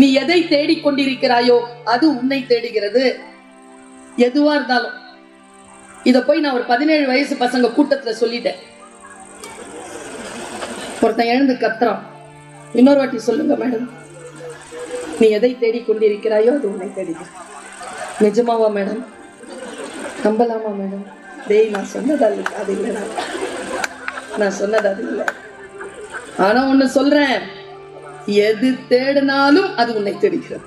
நீ எதை தேடிக்கொண்டிருக்கிறாயோ அது உன்னை தேடுகிறது. எதுவா இருந்தாலும். இத போய் நான் ஒரு 17 வயசு பசங்க கூட்டத்துல சொல்லிட்டேன். ஒருத்தன் எழுந்து கத்துறான், இன்னொரு வாட்டி சொல்லுங்க மேடம். நீ எதை தேடிக்கொண்டிருக்கிறாயோ அது உன்னை தேடுகிறது. நிஜமாவா மேடம்? நம்பலாமா மேடம்? டேய், நான் சொன்னது அது இல்லை, நான் சொன்னது அது இல்லை. ஆனா ஒண்ணு சொல்றேன், எது தேடினாலும் அது உன்னை தேடுகிறது.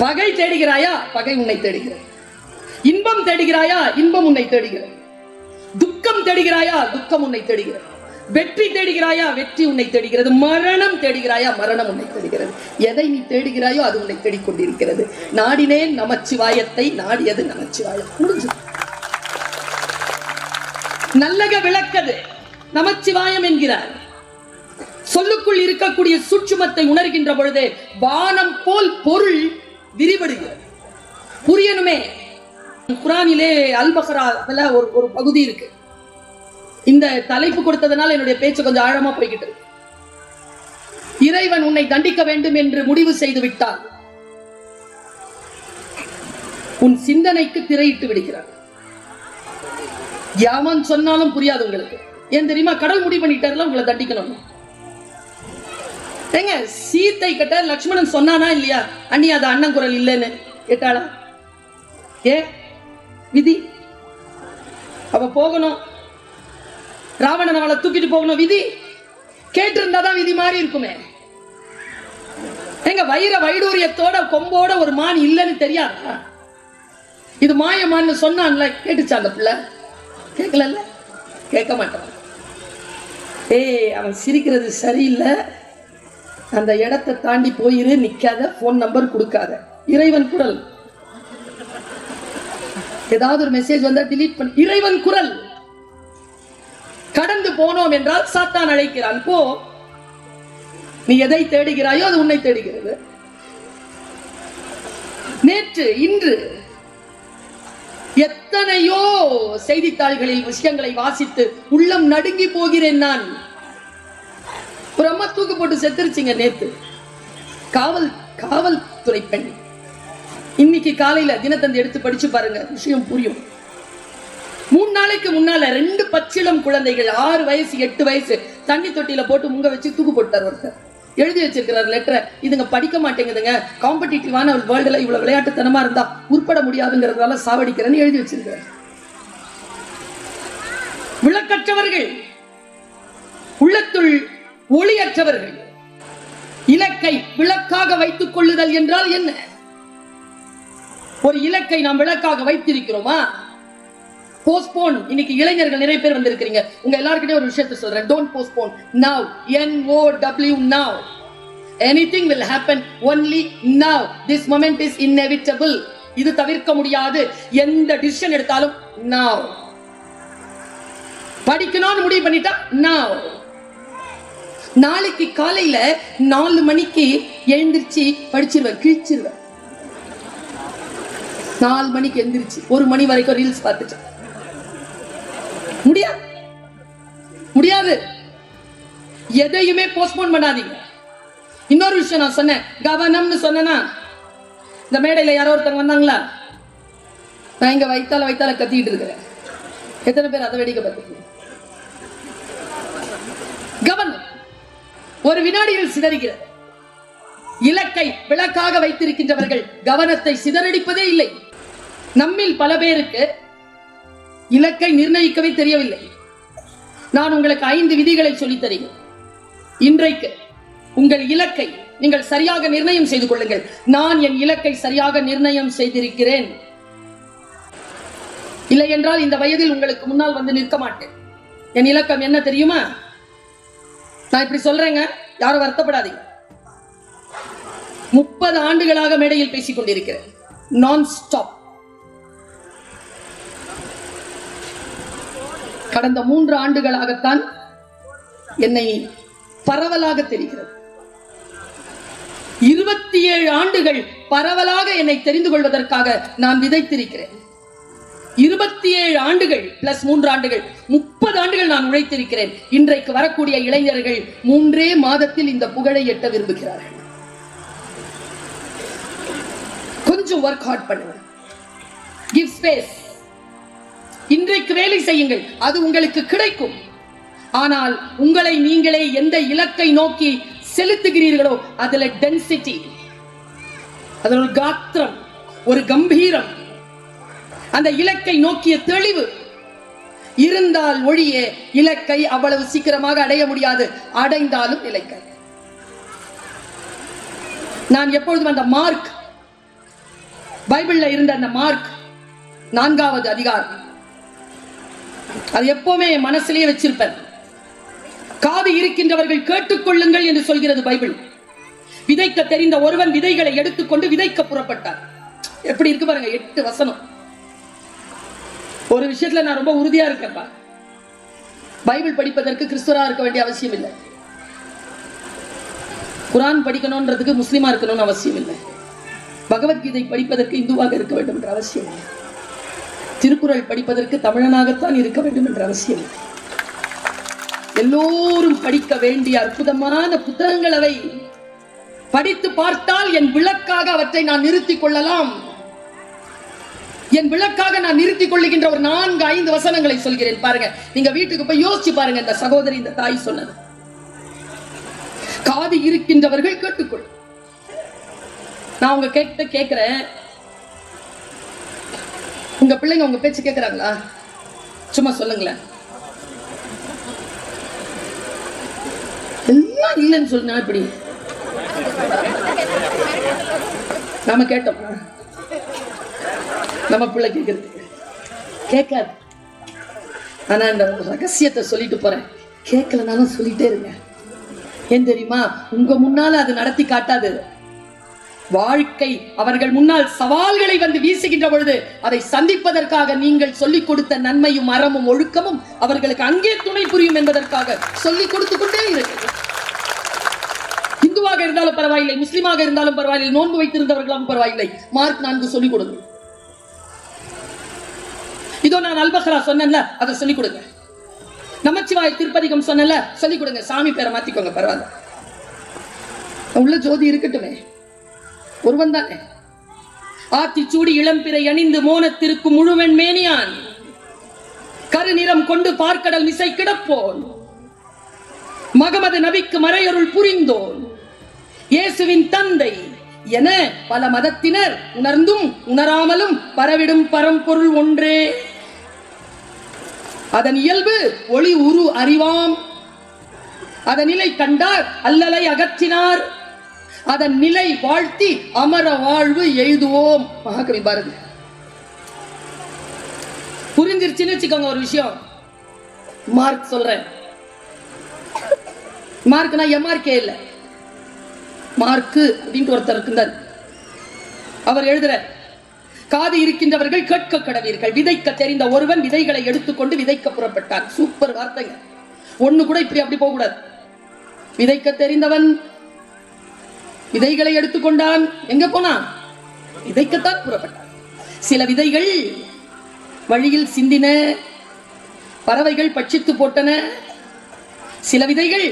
பகை தேடுகிறாயா? பகை உன்னை தேடுகிறது. இன்பம் தேடுகிறாயா? இன்பம் உன்னை தேடுகிறது. துக்கம் தேடுகிறாயா? துக்கம் உன்னை தேடுகிறது. வெற்றி தேடுகிறாயா? வெற்றி உன்னை தேடுகிறது. மரணம் தேடுகிறாயா? மரணம் உன்னை தேடுகிறது. எதை நீ தேடுகிறாயோ அது உன்னை தேடிக்கொண்டிருக்கிறது. நாடினேன் நமச்சிவாயத்தை, நாடியது நமச்சிவாயம். முடிஞ்சு. நல்லக விளக்கது நமச்சிவாயம் என்கிறார். சொல்லுக்குள் இருக்கக்கூடிய சூட்சுமத்தை உணர்கின்ற பொழுது வானம் போல் பொருள் விரிவடைகிறது. புரியணுமே. குர்ஆனிலே அல் பக்ரால ஒரு பகுதி இருக்கு. இந்த தலைப்பு கொடுத்ததனால என்னுடைய பேச்சு கொஞ்சம் ஆழமா போய்கிட்டு இருக்கு. இறைவன் உன்னை தண்டிக்க வேண்டும் என்று முடிவு செய்து விட்டால் உன் சிந்தனைக்கு திரையிட்டு விடுகிறார். யாவன் சொன்னாலும் புரியாது உங்களுக்கு. ஏன் தெரியுமா? கடல் முடிவு பண்ணிட்டாருல உங்களை தண்டிக்கணும். ஏங்க, சீத்தை கிட்ட லட்சுமணன் சொன்னானா இல்லையா? அண்ணி அது அண்ணன் குரல் இல்லைன்னு கேட்டாளா? ஏ விதி. அவ போகணும், ராவணன் அவளை தூக்கிட்டு போகணும், விதி. கேட்டு இருந்தாதான் விதி மாதிரி இருக்குமே. எங்க வைர வைடூரியத்தோட கொம்போட ஒரு மான் இல்லைன்னு தெரியாதா? இது மாயமான்னு சொன்னான்ல, கேட்டுச்சா அந்த பிள்ளை? கேட்கல, கேட்க மாட்டான். ஏய், அவன் சிரிக்கிறது சரியில்லை, அந்த இடத்தை தாண்டி போயிரு, நிக்காத, போன் நம்பர் கொடுக்காத. இறைவன் குரல். ஏதாவது ஒரு மெசேஜ் வந்தா delete பண்ணு. இறைவன் குரல். கடந்து போனோம் என்றால் சாத்தான் அழைக்கிறான். போ. நீ எதை தேடுகிறாயோ அது உன்னை தேடுகிறது. நேற்று இன்று எத்தனையோ செய்தித்தாள்களில் விஷயங்களை வாசித்து உள்ளம் நடுங்கி போகிறேன் நான். ஒரு அம்மா தூக்கு போட்டு செத்துருச்சுங்க நேத்து. காவல்துறை பெண். இன்னைக்கு காலையில தினத்தந்தி எடுத்து படிச்சு பாருங்க, விஷயம் புரியும். 3 நாளைக்கு முன்னால 2 பச்சிளம் குழந்தைகள் 6 வயசு 8 வயசு தண்ணி தொட்டியில போட்டு முங்க வச்சு தூக்கு போட்டார் ஒருத்தர். எழுதி வச்சிருக்கிறார் லெட்டரை. இதுங்க படிக்க மாட்டேங்குதுங்க, காம்படிட்டிவான வேர்ல்டுல இவ்வளவு விளையாட்டுத்தனமா இருந்தா உட்பட முடியாதுங்கிறதால சாவடிக்கிறேன்னு எழுதி வச்சிருக்கிறார். விளக்கற்றவர்கள், உள்ளத்துள் ஒளியற்றவர்கள். இலக்கை விளக்காக வைத்துக் கொள்ளுதல் என்றால் என்ன? ஒரு இலக்கை நாம் விளக்காக வைத்திருக்கிறோமா? போஸ்ட்போன். இன்னைக்கு இளைஞர்கள் நிறைய பேர் வந்திருக்கிறீங்க. உங்க எல்லாருக்கிட்டே ஒரு விஷயத்தை சொல்றேன். Don't postpone. now, NOW, now. anything will happen only now. this moment is inevitable. இது தவிர்க்க முடியாது. எந்த டிசிஷன் எடுத்தாலும் now. படிக்கணும்னு முடிவு பண்ணிட்டா now. நாளைக்கு காலையில 4 மணிக்கு எழுந்திருச்சு படிச்சிருவேன், கிழிச்சிருவேன். 4 மணிக்கு எழுந்திருச்சு 1 மணி வரைக்கும் ரீல்ஸ் பார்த்துட்டு முடியாது. எதையுமே போஸ்ட்போன் பண்ணாதீங்க. இன்னொரு விஷயம் நான் சொன்னேன், கவனம்னு சொன்னா, இந்த மேடையில யாரோ ஒருத்தவங்க வந்தாங்களா? நான் இங்க வைத்தால கத்திட்டு இருக்கிறேன். எத்தனை பேர் அதை வெடிக்க பார்த்துக்கீங்க? கவனம் ஒரு வினாடியில் சிதறுகிறது. இலக்கை விளக்காக வைத்திருக்கின்றவர்கள் கவனத்தை சிதறடிப்பதே இல்லை. நம்மில் பல பேருக்கு இலக்கை நிர்ணயிக்கவே தெரியவில்லை. நான் உங்களுக்கு 5 விதிகளை சொல்லித் தருகிறேன். இன்றைக்கு உங்கள் இலக்கை நீங்கள் சரியாக நிர்ணயம் செய்து கொள்ளுங்கள். நான் என் இலக்கை சரியாக நிர்ணயம் செய்திருக்கிறேன். இல்லை என்றால் இந்த வயதில் உங்களுக்கு முன்னால் வந்து நிற்க மாட்டேன். என் இலக்கம் என்ன தெரியுமா? நான் இப்படி சொல்றேங்க, யாரும் வருத்தப்படாதீங்க. 30 ஆண்டுகளாக மேடையில் பேசிக் கொண்டிருக்கிறேன். நான் ஸ்டாப். கடந்த 3 ஆண்டுகளாகத்தான் என்னை பரவலாக தெரிகிறது. 27 ஆண்டுகள் பரவலாக என்னை தெரிந்து கொள்வதற்காக நான் விதைத்திருக்கிறேன். 27 ஆண்டுகள் பிளஸ் 3 ஆண்டுகள் 30 ஆண்டுகள் நான் உழைத்திருக்கிறேன். இன்றைக்கு வரக்கூடிய இளைஞர்கள் 3 மாதத்தில் இந்த புகழை எட்ட விரும்புகிறார்கள். கொஞ்சம் ஒர்க் ஹார்ட் பண்ணுங்க. Give space. இன்றைக்கு வேலை செய்யுங்கள், அது உங்களுக்கு கிடைக்கும். ஆனால் உங்களை நீங்களே எந்த இலக்கை நோக்கி செலுத்துகிறீர்களோ அதுல டென்சிட்டி, அதுல ஒரு காத்திரம், ஒரு கம்பீரம், அந்த இலக்கை நோக்கிய தெளிவு இருந்தால் ஒழிய இலக்கை அவ்வளவு சீக்கிரமாக அடைய முடியாது. அடைந்தாலும் இலக்கை. நான் எப்பொழுதும் அந்த மார்க், பைபிள்ல இருந்த அந்த மார்க் 4வது அதிகாரம், அது எப்பவுமே மனசிலேயே வச்சிருப்பேன். காது இருக்கின்றவர்கள் கேட்டுக்கொள்ளுங்கள் என்று சொல்கிறது பைபிள். விதைக்க தெரிந்த ஒருவன் விதைகளை எடுத்துக்கொண்டு விதைக்க புறப்பட்டார். எப்படி இருக்கு பாருங்க, 8 வசனம். ஒரு விஷயத்துல நான் ரொம்ப உறுதியா இருக்கேன்ப்பா. பைபிள் படிப்பதற்கு கிறிஸ்துவரா இருக்க வேண்டிய அவசியம் இல்லை. குரான் படிக்கணும்ன்றதுக்கு முஸ்லிமா இருக்கணும்னு அவசியம் இல்லை. பகவத்கீதை படிப்பதற்கு இந்துவாக இருக்க வேண்டும் என்ற அவசியம் இல்லை. திருக்குறள் படிப்பதற்கு தமிழனாகத்தான் இருக்க வேண்டும் என்ற அவசியம் இல்லை. எல்லோரும் படிக்க வேண்டிய அற்புதமான புத்தகங்கள் அவை. படித்து பார்த்தால் என் விளக்காக அவற்றை நான் நிறுத்திக் கொள்ளலாம். என் விளக்காக நான் நிறுத்திக் கொள்ளுகின்ற ஒரு 4-5 வசனங்களை சொல்கிறேன் பாருங்க. நீங்க வீட்டுக்கு போய் யோசிச்சு பாருங்க. இந்த சகோதரி, இந்த தாய் சொன்னது, காது இருக்கின்றவர்கள் கேட்டுக்கொள். நான் உங்க கேட்கிறேன், உங்க பிள்ளைங்க உங்க பேச்சு கேட்கிறாங்களா? சும்மா சொல்லுங்களேன். எல்லாம் இல்லைன்னு சொன்னா இப்படி நாம கேட்டோம். நம்ம பிள்ளை கேட்கறது கேட்காது. ஆனா இந்த ரகசியத்தை சொல்லிட்டு போறேன், கேட்கலனாலும் சொல்லிட்டே இருங்க. ஏன் தெரியுமா? உங்க முன்னால அது நடத்தி காட்டாது. வாழ்க்கை அவர்கள் முன்னால் சவால்களை வந்து வீசுகின்ற பொழுது அதை சந்திப்பதற்காக நீங்கள் சொல்லிக் கொடுத்த நன்மையும் அறமும் ஒழுக்கமும் அவர்களுக்கு அங்கே துணை புரியும் என்பதற்காக சொல்லிக் கொடுத்து கொண்டே இருக்கு. இந்துவாக இருந்தாலும் பரவாயில்லை, முஸ்லிமாக இருந்தாலும் பரவாயில்லை, நோன்பு வைத்திருந்தவர்களும் பரவாயில்லை, மார்க் 4 சொல்லிக் கொடுங்க. இதோ நான் அல்பக்ரா சொன்னேன்ல, அதை சொல்லிக் கொடுங்க. நமச்சிவாய திருப்பதிகம் சொன்னல, சொல்லிக் கொடுங்க. சாமி பேரை மாத்திக்கோங்க, பரவாயில்ல. உள்ள ஜோதி இருக்கட்டுமே, ஒருவன் தானே. ஆத்திச்சூடி இளம்பிறை அணிந்து மோனத்திற்கும் முழுவன் மேனியான், கருநிறம் கொண்டு பார்க்கடல் மிசை கிடப்போன், மகமது நபிக்கு மறையருள் புரிந்தோன், இயேசுவின் தந்தை என பல மதத்தினர் உணர்ந்தும் உணராமலும் பரவிடும் பரம்பொருள் ஒன்றே. அதன் இயல்பு ஒளி உரு அறிவாம். அதன் நிலை கண்டார் அல்லலை அகற்றினார். அதன் நிலை வாழ்த்தி அமர வாழ்வு எய்துவோம். மகாகவி பாரதி. புரிஞ்சிருச்சுன்னு வச்சுக்கோங்க ஒரு விஷயம். மார்க் சொல்றேன். மார்க்னா எம்ஆர்கே இல்ல, மார்க்கு அப்படின்னு ஒருத்தர் இருந்தார். அவர் எழுதுற, காது இருக்கின்றவர்கள் கேட்க கடவீர்கள். விதைக்க தெரிந்த ஒருவன் விதைகளை எடுத்துக்கொண்டு விதைக்க புறப்பட்டான். சூப்பர் வார்த்தைங்க. ஒண்ணு கூட இப்படி அப்படி போக கூடாது. விதைக்க தெரிந்தவன் விதைகளை எடுத்துக்கொண்டான். எங்க போனான்? விதைக்கத்தான் புறப்பட்டான். சில விதைகள் வழியில் சிந்தின, பறவைகள் பட்சித்து போட்டன. சில விதைகள்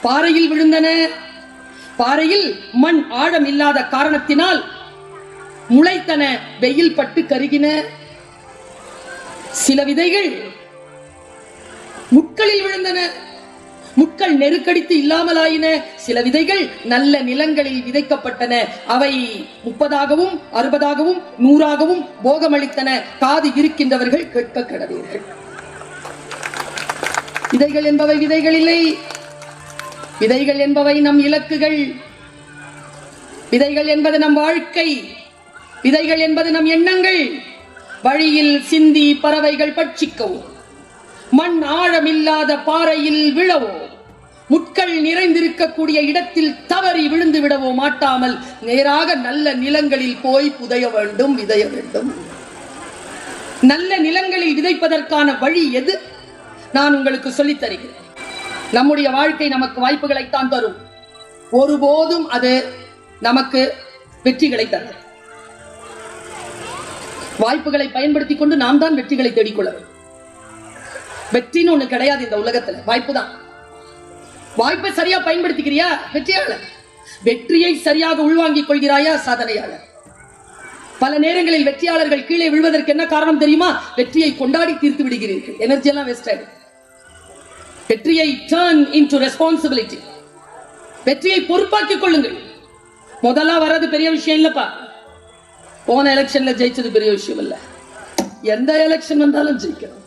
பாறையில் விழுந்தன. பாறையில் மண் ஆழம் இல்லாத காரணத்தினால் முளைத்தன, வெயில் பட்டு கருகின. சில விதைகள் முட்களில் விழுந்தன, முட்கள் நெருக்கடித்து இல்லாமலாயின. சில விதைகள் நல்ல நிலங்களில் விதைக்கப்பட்டன. அவை 30ஆகவும் 60ஆகவும் 100ஆகவும் போகமளித்தன. காது இருக்கின்றவர்கள் கேட்க கடவீர்கள். விதைகள் என்பவை விதைகள் இல்லை. விதைகள் என்பவை நம் இலக்குகள். விதைகள் என்பது நம் வாழ்க்கை. விதைகள் என்பது நம் எண்ணங்கள். வழியில் சிந்தி பறவைகள் பட்சிக்கவும், மண் ஆழமில்லாத பாறையில் விழவோ, முட்கள் நிறைந்திருக்கக்கூடிய இடத்தில் தவறி விழுந்து விடவோ மாட்டாமல் நேராக நல்ல நிலங்களில் போய் புதைய வேண்டும், விதைய வேண்டும். நல்ல நிலங்களில் விதைப்பதற்கான வழி எது? நான் உங்களுக்கு சொல்லித் தருகிறேன். நம்முடைய வாழ்க்கை நமக்கு வாய்ப்புகளைத்தான் தரும். ஒருபோதும் அது நமக்கு வெற்றிகளை தரும். வாய்ப்புகளை பயன்படுத்திக் கொண்டு நாம் தான் வெற்றிகளை தேடிக்கொள்ள வேண்டும். வெற்றின்னு ஒண்ணு கிடையாது இந்த உலகத்துல, வாய்ப்பு தான். வாய்ப்பை சரியா பயன்படுத்திக்கிறியா வெற்றியாளர். வெற்றியை சரியாக உள்வாங்கிக் கொள்கிறாயா சாதனையாளர். பல நேரங்களில் வெற்றியாளர்கள் கீழே விழுவதற்கு என்ன காரணம் தெரியுமா? வெற்றியை கொண்டாடி தீர்த்து விடுகிறீர்கள். எனர்ஜி எல்லாம் வேஸ்ட் ஆயிடும். வெற்றியை turn into responsibility. வெற்றியை பொறுப்பாக்கிக் கொள்ளுங்கள். முதலா வர்றது பெரிய விஷயம் இல்லப்பா. போன எலெக்ஷன்ல ஜெயிச்சது பெரிய விஷயம் இல்ல. எந்த எலெக்ஷன் வந்தாலும் ஜெயிக்கணும்.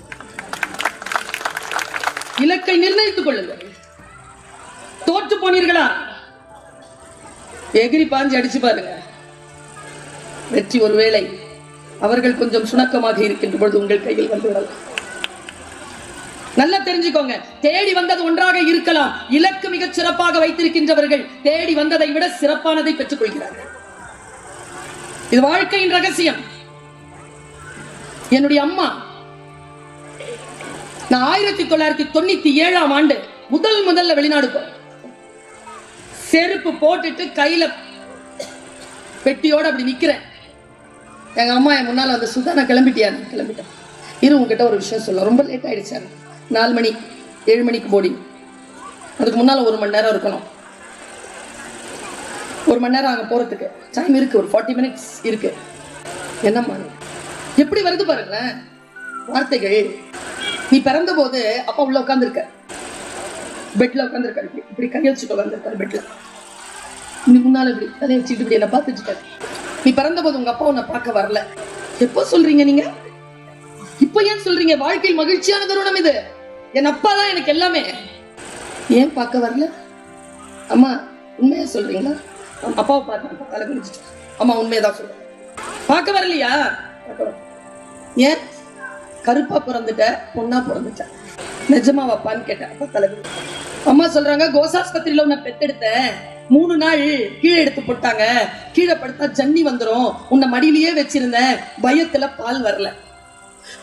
இலக்கை நிர்ணயித்துக் கொள்ளுங்கள். தோற்று போனீர்களா? எகிரி பாஞ்சு அடிச்சு பாருங்க. வெற்றி ஒருவேளை அவர்கள் கொஞ்சம் சுணக்கமாக இருக்கின்ற பொழுது உங்கள் கையில் வந்துவிடலாம். நல்லா தெரிஞ்சுக்கோங்க. தேடி வந்தது ஒன்றாக இருக்கலாம். இலக்கு மிகச் சிறப்பாக வைத்திருக்கின்றவர்கள் தேடி வந்ததை விட சிறப்பானதை பெற்றுக் கொள்கிறார்கள். இது வாழ்க்கையின் ரகசியம். என்னுடைய அம்மா, நான் 1997ஆம் ஆண்டு முதல்ல வெளிநாடு போறேன். செருப்பு போட்டுட்டு கையில பெட்டியோட அப்படி நிக்கிறேன். எங்க அம்மா என் முன்னால வந்து, சுதா நான் கிளம்பிட்டேன். இரு உங்ககிட்ட ஒரு விஷயம் சொல்ல. ரொம்ப லேட் ஆயிடுச்சு. 4 மணி 7 மணிக்கு போர்டிங். அதுக்கு முன்னால 1 மணி நேரம் இருக்கணும். 1 மணி நேரம் அங்க போறதுக்கு டைம் இருக்கு. ஒரு 40 மினிட்ஸ் இருக்கு. என்னம்மா எப்படி வருது பாருங்களேன் வார்த்தைகள். நீ பிறந்த போது அப்பா உள்ள உட்கார்ந்துருக்க, பெட்ல உட்கார்ந்துருக்காரு. இப்படி கையை வச்சுட்டு உட்கார்ந்துருக்காரு பெட்ல. நீ முன்னால இப்படி கையை வச்சுட்டு இப்படி என்ன பார்த்துட்டு இருக்காரு. நீ பிறந்த போது உங்க அப்பா உன்னை பார்க்க வரல. எப்போ சொல்றீங்க நீங்க? இப்ப ஏன் சொல்றீங்க? வாழ்க்கையில் மகிழ்ச்சியான தருணம் இது. என் அப்பா தான் எனக்கு எல்லாமே. ஏன் பார்க்க வரல? அம்மா உண்மையா சொல்றீங்களா? அப்பாவை பார்த்து தலை குடிச்சிட்டு, அம்மா உண்மையதான் சொல்றேன். பார்க்க வரலையா? ஏன்? கருப்பா பிறந்துட்ட, பொண்ணா பிறந்துட்ட, நிஜமாவாப்பான்னு கேட்டேன். அப்பா தலை குடிச்சு. அம்மா சொல்றாங்க, கோசாஸ்பத்திரியில உன்னை பெத்தெடுத்த 3 நாள் கீழே எடுத்து போட்டாங்க. கீழே படுத்தா ஜன்னி வந்துரும். உன்னை மடியிலேயே வச்சிருந்தேன். பயத்துல பால் வரல.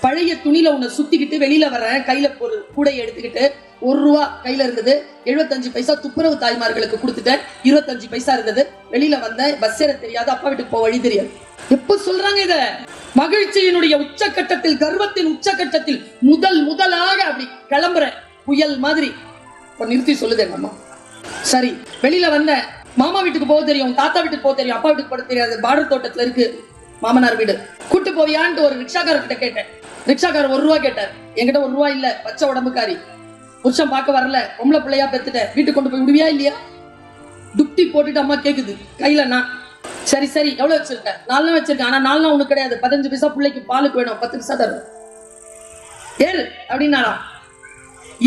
பழைய துணியில உன்னை சுத்திக்கிட்டு வெளியில வரேன். கையில ஒரு கூடையை எடுத்துக்கிட்டு 1 ரூபா கையில இருந்தது. 75 பைசா துப்புரவு தாய்மார்களுக்கு கொடுத்துட்டேன். 25 பைசா இருந்தது. வெளியில வந்தேன். பஸ் ஏற தெரியாது. அப்பா வீட்டுக்கு போக வழி தெரியாது. எப்ப சொல்றாங்க இத? மகிழ்ச்சியினுடைய உச்சகட்டத்தில், கர்வத்தின் உச்சகட்டத்தில் முதலாக அப்படி கிளம்புற புயல் மாதிரி நிறுத்தி சொல்லுது எங்க அம்மா. சரி, வெளியில வந்த மாமா வீட்டுக்கு போக தெரியும், தாத்தா வீட்டுக்கு போக தெரியும், அப்பா வீட்டுக்கு போக தெரியாது. பார்டர் தோட்டத்துல இருக்கு மாமனார் வீடு. கூட்டு போவியான்ட்டு ஒரு ரிக்ஷாக்காரர்கிட்ட கேட்டேன். ரிக்ஷாக்காரர் 1 ரூபா கேட்டார். என்கிட்ட 1 ரூபா இல்ல, பச்சை உடம்புக்காரி, புருஷன் பார்க்க வரல, பொம்பளை பிள்ளையா பெத்துட்டேன், வீட்டுக்கு கொண்டு போய் விடுவியா இல்லையா? துப்டி போட்டுட்டு அம்மா கேக்குது கையில. நான் சரி எவ்வளவு வச்சிருக்க? 4 வச்சிருக்கேன். ஆனா 4 உனக்கு கிடையாது. 15 பைசா பிள்ளைக்கு பாலுக்கு வேணும், 10 பைசா தரும். ஏறு அப்படின்னாலாம்.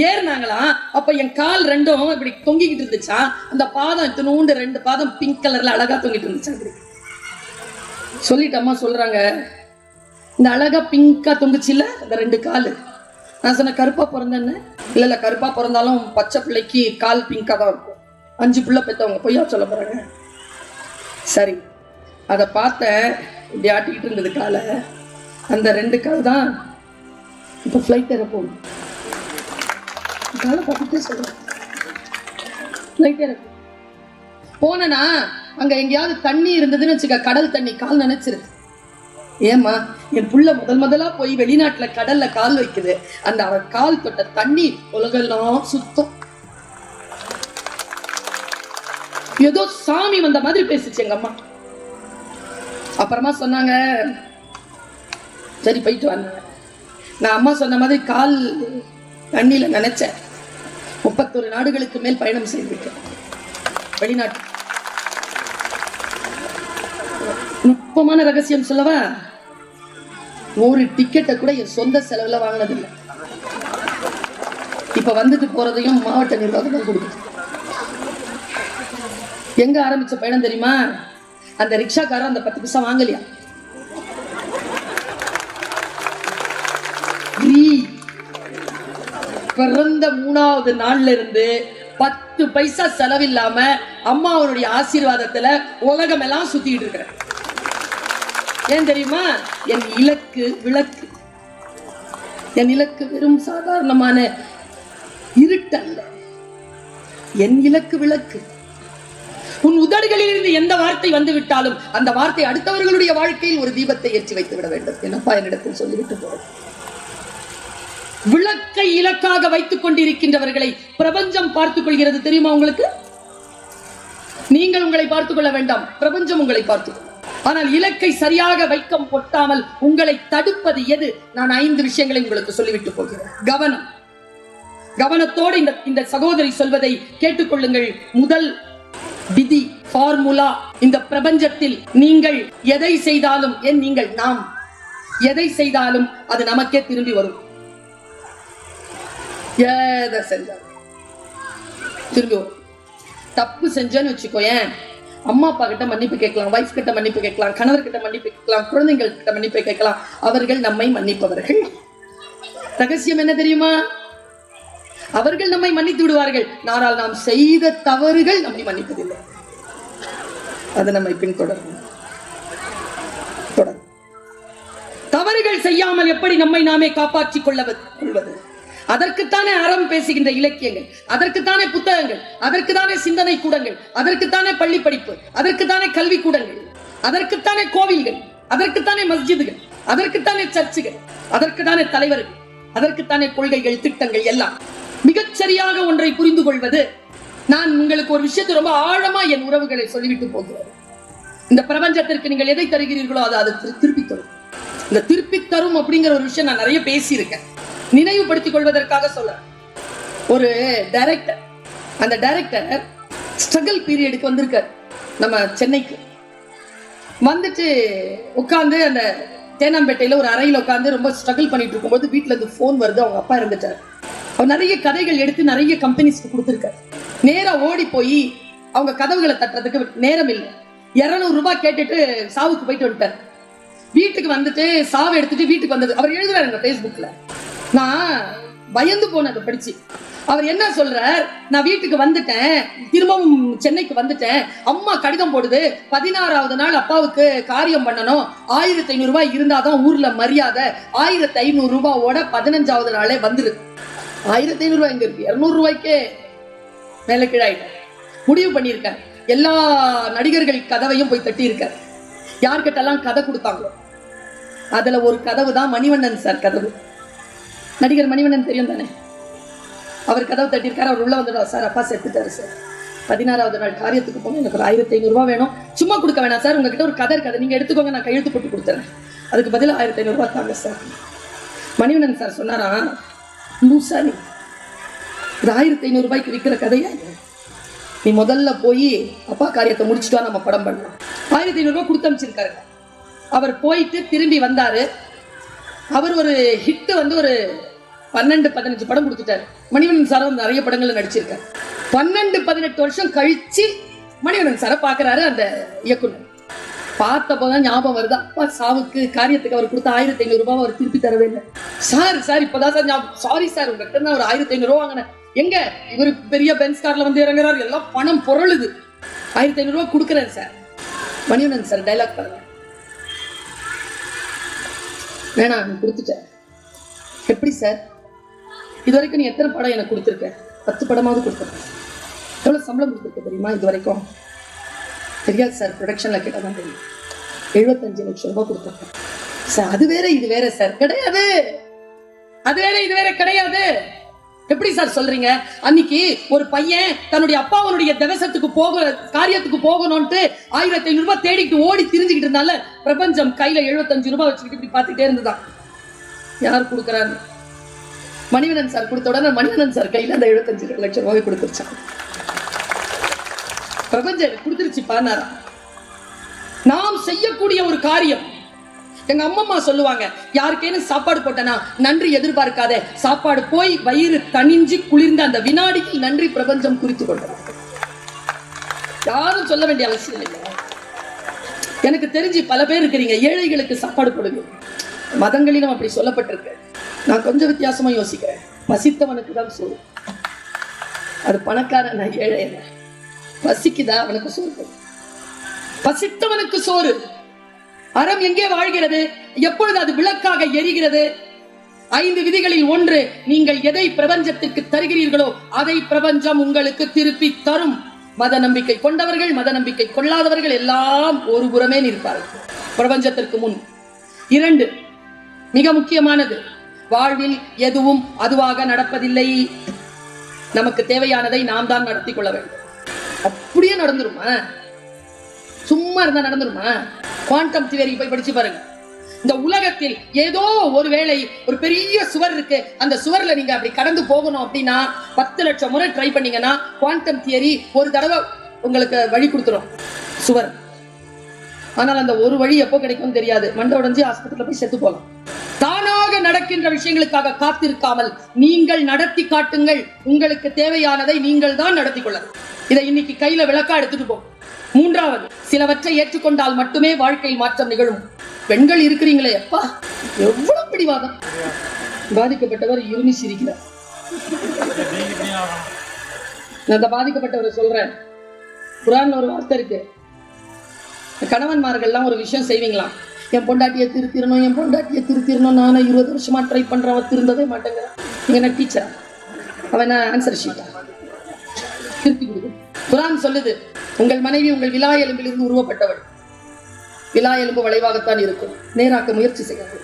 ஏறினாங்களா? அப்ப என் கால் 2ம் இப்படி தொங்கிக்கிட்டு இருந்துச்சா. அந்த பாதம் இத்தினூண்டு 2 பாதம் பிங்க் கலர்ல அழகா தொங்கிட்டு இருந்துச்சு. அப்படி சொல்லிட்டு அம்மா சொல்றாங்க, இந்த அழகா பிங்கா தொங்குச்சு இல்ல அந்த 2 காலு. நான் சொன்ன கருப்பா பிறந்தேன்னு. இல்ல கருப்பா பிறந்தாலும் பச்சை பிள்ளைக்கு கால் பிங்கா தான் இருக்கும். 5 பிள்ளை பெற்றவங்க பொய்யா சொல்ல போறாங்க. சரி, அதை பார்த்தேன். இப்படி ஆட்டிக்கிட்டு இருந்தது காலை. அந்த 2 கால் தான் இப்ப ஃபிளைட் ஏற போகும். காலை பார்த்துட்டே சொல்றேன், ஃபிளைட் ஏற போனா அங்க எங்கேயாவது தண்ணி இருந்ததுன்னு வச்சுக்க, கடல் தண்ணி, கால் நினைச்சிரு. ஏமா என் புள்ள முதலா போய் வெளிநாட்டுல கடல்ல கால் வைக்குது. அந்த அவன் கால் தொட்ட தண்ணி உலகெல்லாம் சுத்தம். ஏதோ சாமி வந்த மாதிரி பேசிச்சு எங்க அம்மா. அப்புறமா சொன்னாங்க, சரி போயிட்டு வந்தாங்க. நான் அம்மா சொன்ன மாதிரி கால் தண்ணியில நினைச்சேன். 31 நாடுகளுக்கு மேல் பயணம் செய்திருக்கேன் வெளிநாட்டு. நுட்பமான ரகசியம் சொல்லவா? ஒரு டிக்கெட்டை கூட என் சொந்த செலவுல வாங்கினதில்லை. இப்ப வந்துட்டு போறதையும் மாவட்ட நிர்வாகம் தான் கொடுக்குது. எங்க ஆரம்பிச்ச பயணம் தெரியுமா? அந்த ரிக்ஷாக்காரன் அந்த 10 பைசா வாங்கலையா. பிறந்த 3வது நாள்ல இருந்து 10 பைசா செலவில்லாம அம்மாவுடைய ஆசீர்வாதத்துல உலகம் எல்லாம் சுத்திட்டு இருக்கிறேன். ஏன் தெரியுமா? என் இலக்கு விளக்கு. என் இலக்கு வெறும் சாதாரணமான இருட்டல்ல. என் இலக்கு விளக்கு. உன் உதடுகளில் இருந்து எந்த வார்த்தை வந்து விட்டாலும் அந்த வார்த்தை அடுத்தவர்களுடைய வாழ்க்கையில் ஒரு தீபத்தை ஏற்றி வைத்து விட வேண்டும். என்னப்பா என்னிடத்தில் சொல்லிவிட்டு போறேன். விளக்கை இலக்காக வைத்துக் கொண்டிருக்கின்றவர்களை பிரபஞ்சம் பார்த்துக் கொள்கிறது. தெரியுமா உங்களுக்கு? நீங்கள் உங்களை பார்த்துக் கொள்ள வேண்டாம், பிரபஞ்சம் உங்களை பார்த்துக் கொள்ளும். ஆனால் இலக்கை சரியாக வைக்கம் பொட்டாமல் உங்களை தடுப்பது எது? நான் 5 விஷயங்களை உங்களுக்கு சொல்லிவிட்டு போகிறேன். கவனம். கவனத்தோடு இந்த சகோதரி சொல்வதை கேட்டுக்கொள்ளுங்கள். முதல் விதி, ஃபார்முலா, இந்த பிரபஞ்சத்தில் நீங்கள் எதை செய்தாலும், நாம் எதை செய்தாலும் அது நமக்கே திரும்பி வரும். எதை செஞ்சாலும் திரும்பி வரும். தப்பு செஞ்சேன்னு வச்சுக்கோயேன், அம்மா அப்பா கிட்ட மன்னிப்பு கேட்கலாம், வைஃப் கிட்ட மன்னிப்பு கேட்கலாம், கணவர் கிட்ட மன்னிப்பு கேட்கலாம், குழந்தைகள் கிட்ட மன்னிப்பு கேட்கலாம். அவர்கள் நம்மை மன்னிப்பவர்கள். ரகசியம் என்ன தெரியுமா? அவர்கள் நம்மை மன்னித்து விடுவார்கள். ஆனால் நாம் செய்த தவறுகள் நம்மை மன்னிப்பதில்லை. அது நம்மை பின்தொடரும். தவறுகள் செய்யாமல் எப்படி நம்மை நாமே காப்பாற்றிக் கொள்வது? அதற்குத்தானே அறம் பேசுகின்ற இலக்கியங்கள், அதற்குத்தானே புத்தகங்கள், அதற்குத்தானே சிந்தனை கூடங்கள், அதற்குத்தானே பள்ளி படிப்பு, அதற்குத்தானே கல்வி கூடங்கள், அதற்குத்தானே கோவில்கள், அதற்குத்தானே மஸ்ஜிதுகள், அதற்குத்தானே சர்ச்சுகள், அதற்குத்தானே தலைவர்கள், அதற்குத்தானே கொள்கைகள், திட்டங்கள் எல்லாம். மிகச்சரியாக ஒன்றை புரிந்து கொள்வது, நான் உங்களுக்கு ஒரு விஷயத்தை ரொம்ப ஆழமா என் உறவுகளை சொல்லிவிட்டு போகிறேன். இந்த பிரபஞ்சத்திற்கு நீங்கள் எதை தருகிறீர்களோ அதை திருப்பி தரும். இந்த திருப்பி தரும் அப்படிங்கிற ஒரு விஷயம் நான் நிறைய பேசியிருக்கேன். நினைவுபடுத்திக் கொள்வதற்காக சொல்ல, ஒரு டைரக்டர், அந்த டைரக்டர் ஸ்ட்ரகிள் பீரியடுக்கு வந்திருக்கார் நம்ம சென்னைக்கு. வந்துட்டு உட்கார்ந்து அந்த தேனாம்பேட்டையில ஒரு அறையில் உட்கார்ந்து ரொம்ப ஸ்ட்ரகிள் பண்ணிட்டு இருக்கும்போது வீட்டுல இருந்து போன் வருது. அவங்க அப்பா இருந்துட்டார். அவர் நிறைய கதைகள் எடுத்து நிறைய கம்பெனிஸ்க்கு கொடுத்துருக்காரு. நேரா ஓடி போய் அவங்க கதவுகளை தட்டுறதுக்கு நேரம் இல்லை. 200 ரூபாய் கேட்டுட்டு சாவுக்கு போயிட்டு வந்துட்டார். வீட்டுக்கு வந்துட்டு சாவை எடுத்துட்டு வீட்டுக்கு வந்தது. அவர் எழுதுறாருங்க Facebookல. நான் பயந்து போனதை படிச்சு. அவர் என்ன சொல்றார், நான் வீட்டுக்கு வந்துட்டேன், திரும்பவும் சென்னைக்கு வந்துட்டேன், அம்மா கடிதம் போடுது, 16வது நாள் அப்பாவுக்கு காரியம் பண்ணணும், 1500 ரூபாய் இருந்தாதான் ஊர்ல மரியாதை, 1500 ரூபாயோட 15வது நாளே வந்துருது. 1500 ரூபாய் எங்க இருக்கு? 200 ரூபாய்க்கே மேல கீழாயிட்ட முடிவு பண்ணியிருக்கார். எல்லா நடிகர்கள் கதவையும் போய் தட்டி இருக்கார். யார்கிட்டெல்லாம் கதை கொடுத்தாங்களோ அதுல ஒரு கதவு தான் மணிவண்ணன் சார் கதவு. நடிகர் மணிவண்ணன் தெரியும் தானே? அவர் கதவு தட்டியிருக்காரு. அவர் உள்ள வந்துடுவார். சார், அப்பா செத்துட்டாரு சார், 16வது நாள் காரியத்துக்கு போகணும், எனக்கு ஒரு 1500 ரூபாய் வேணும். சும்மா கொடுக்க வேணாம் சார், உங்ககிட்ட ஒரு கதை இருக்காது, நீங்க எடுத்துக்கோங்க, நான் கையெழுத்து போட்டு கொடுத்துறேன், அதுக்கு பதில் 1500 ரூபாய் தாங்க சார். மணிவண்ணன் சார் சொன்னாரா, லூசா நீ, இது 1500 ரூபாய்க்கு விற்கிற கதையா? நீ முதல்ல போய் அப்பா காரியத்தை முடிச்சுட்டா நம்ம படம் பண்ணலாம். 1500 ரூபாய் கொடுத்து அனுப்பிச்சிருக்காரு. அவர் போயிட்டு திரும்பி வந்தாரு. அவர் ஒரு ஹிட் வந்து ஒரு 12-15 படம் கொடுத்துட்டாரு. மணிவண்ணன் சார் வந்து நிறைய படங்கள்ல நடிச்சிருக்காரு. 12-18 வருஷம் கழிச்சு மணிவண்ணன் சாரை பாக்குறாரு அந்த இயக்குனர். பார்த்தப்போதான் ஞாபகம் வருது, அப்பா சாவுக்கு காரியத்துக்கு அவர் கொடுத்த 1500 ரூபாய் அவர் திருப்பி தரவே இல்லை. சார் இப்பதான் சார் ஞாபகம், சாரி சார், உங்ககிட்ட நான் ஒரு 1500 ரூபாய் வாங்கினேன். எங்க இவரு பெரிய பென்ஸ் கார்ல வந்து இறங்குறாரு, எல்லாம் பணம் பொருளுது, 1500 ரூபாய் கொடுக்குறேன் சார். மணிவண்ணன் சார் டைலாக் பாருங்க, வேணாம் கொடுத்துட்டேன். எப்படி சார், இது வரைக்கும் நீ எத்தனை படம் எனக்கு கொடுத்துருக்க? 10 படமாவது கொடுத்துருக்கேன். எவ்வளவு சம்பளம் கொடுத்துருக்க தெரியுமா இது வரைக்கும்? தெரியாது சார், ப்ரொடக்ஷன்ல கேட்டாதான் தெரியும். 75 லட்சம் ரூபாய் கொடுத்துருக்கேன் சார். அது வேற இது வேற சார். கிடையாது, அது வேற இது வேற கிடையாது. எப்படி சார் சொல்றீங்க? அன்னைக்கு ஒரு பையன் தன்னுடைய அப்பாவனுடைய திவசத்துக்கு காரியத்துக்கு போகணும்ட்டு 1500 ரூபாய் தேடிட்டு ஓடி திரிஞ்சுக்கிட்டு இருந்தால பிரபஞ்சம் கையில 75 ரூபாய் வச்சுக்கிட்டு இப்படி பார்த்துட்டே இருந்துதான். யார் கொடுக்குறாரு? மணிவண்ணன் சார் கொடுத்த உடனே மணிவண்ணன் சார் கையில அந்த 75 லட்சம் ரூபாய் கொடுத்துருச்சான். பிரபஞ்சம் கொடுத்துருச்சு பாருனாரா. நாம் செய்யக்கூடிய ஒரு காரியம், எங்க அம்மா சொல்லுவாங்க, யாருக்கேன்னு சாப்பாடு போட்டனா நன்றி எதிர்பார்க்காத, சாப்பாடு போய் வயிறு தணிஞ்சு குளிர்ந்த அந்த வினாடிக்கு நன்றி பிரபஞ்சம் குறித்து கொண்டது. யாரும் சொல்ல வேண்டிய அவசியம் இல்லை. எனக்கு தெரிஞ்சு பல பேர் இருக்கிறீங்க, ஏழைகளுக்கு சாப்பாடு போடுங்க. மதங்களிலும் அப்படி சொல்லப்பட்டிருக்கு. நான் கொஞ்சம் வித்தியாசமா யோசிக்கிறேன். பசித்தவனுக்கு தான் சோறு. அது பணக்காரன், நான் ஏழை என்ன, பசிக்குதா அவனுக்கு சோறு. பசித்தவனுக்கு சோறு. அறம் எங்கே வாழ்கிறது? எப்பொழுது அது விளக்காக எரிகிறது? 5 விதிகளில் ஒன்று, நீங்கள் எதை பிரபஞ்சத்திற்கு தருகிறீர்களோ அதை பிரபஞ்சம் உங்களுக்கு திருப்பி தரும். மத நம்பிக்கை கொண்டவர்கள், மத நம்பிக்கை கொள்ளாதவர்கள் எல்லாம் ஒரு புறமே நிற்பார்கள் பிரபஞ்சத்திற்கு முன். 2, மிக முக்கியமானது, வாழ்வில் எதுவும் அதுவாக நடப்பதில்லை. நமக்கு தேவையானதை நாம் தான் நடத்தி கொள்ள வேண்டும். அப்படியே நடந்துருமா? சும்மா இருந்தா நடந்துருமா? குவாண்டம் தியரி போய் படிச்சு பாருங்க. இந்த உலகத்தில் ஏதோ ஒரு வேளை ஒரு பெரிய சுவர் இருக்கு, அந்த சுவர்ல நீங்க அப்படி கடந்து போகணும் அப்படின்னா 10 லட்சம் முறை ட்ரை பண்ணீங்கன்னா குவாண்டம் தியரி ஒரு தடவை உங்களுக்கு வழி கொடுத்துரும் சுவர். ஆனால் அந்த ஒரு வழி எப்போ கிடைக்கும் தெரியாது. மண்டை உடைஞ்சு ஆஸ்பத்திரியில போய் செத்து போகலாம். தானாக நடக்கின்ற விஷயங்களுக்காக காத்திருக்காமல் நீங்கள் நடத்தி காட்டுங்கள். உங்களுக்கு தேவையானதை நீங்கள் தான் நடத்தி கொள்ளலாம். இதை இன்னைக்கு கையில விளக்கா எடுத்துட்டு போ. மூன்றாவது, சிலவற்றை ஏற்றுக்கொண்டால் மட்டுமே வாழ்க்கையில் மாற்றம் நிகழும். பெண்கள் இருக்கிறீங்களே அப்பா, எவ்வளவு பிடிவாதம். பாதிக்கப்பட்டவர் இருமி சிரிக்கிறார். அந்த பாதிக்கப்பட்டவரை சொல்றேன். குர்ஆன்ல ஒரு வார்த்தை இருக்கு, கணவன்மார்கள்லாம் ஒரு விஷயம் செய்வீங்களாம், என் பொண்டாட்டியை திருத்திரணும், என் பொண்டாட்டியை திருத்திரணும், நானும் 20 வருஷமா ட்ரை பண்றேன், அவன் திருந்தவே மாட்டேங்கிறான். நீங்க என்ன டீச்சர்? அவன் ஆன்சர் ஷீட்டா? திருத்தி கொடுக்கு. குர்ஆன் சொல்லுது, உங்கள் மனைவி உங்கள் விலா எலும்பிலிருந்து உருவப்பட்டவள். விலா எலும்பு வளைவாகத்தான் இருக்கும், நேராக்க முயற்சி செய்யாது.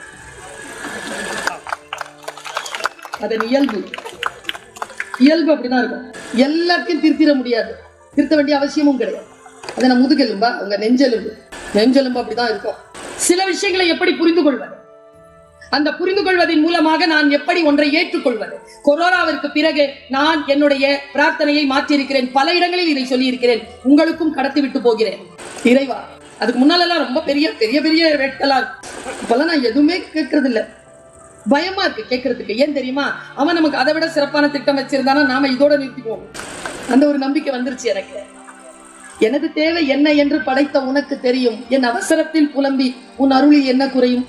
அதன் இயல்பு அப்படிதான் இருக்கும். எல்லாத்தையும் திருத்திட முடியாது, திருத்த வேண்டிய அவசியமும் கிடையாது. அதை நான் முதுகெலும்பா, உங்க நெஞ்செலும்பு அப்படிதான் இருக்கும். சில விஷயங்களை எப்படி புரிந்து கொள்வது? அந்த புரிந்து கொள்வதன் மூலமாக நான் எப்படி ஒன்றை ஏற்றுக்கொள்வது? கொரோனாவிற்கு பிறகு நான் என்னுடைய பிரார்த்தனையை மாற்றியிருக்கிறேன். பல இடங்களில் இதை சொல்லி இருக்கிறேன், உங்களுக்கும் கடத்தி விட்டு போகிறேன். இறைவா, அதுக்கு முன்னாலெல்லாம் ரொம்ப பெரிய பெரிய பெரிய வேட்டலா இருக்கு. இப்பெல்லாம் நான் எதுவுமே கேட்கறது இல்லை, பயமா இருக்கு கேட்கறதுக்கு. ஏன் தெரியுமா? அவன் நமக்கு அதை விட சிறப்பான திட்டம் வச்சிருந்தானா நாம இதோட நிறுத்திக்குவோம். அந்த ஒரு நம்பிக்கை வந்துருச்சு எனக்கு. எனது தேவை என்ன என்று படைத்த உனக்கு தெரியும், என் அவசரத்தில் புலம்பி உன் அருளில் என்ன குறையும்?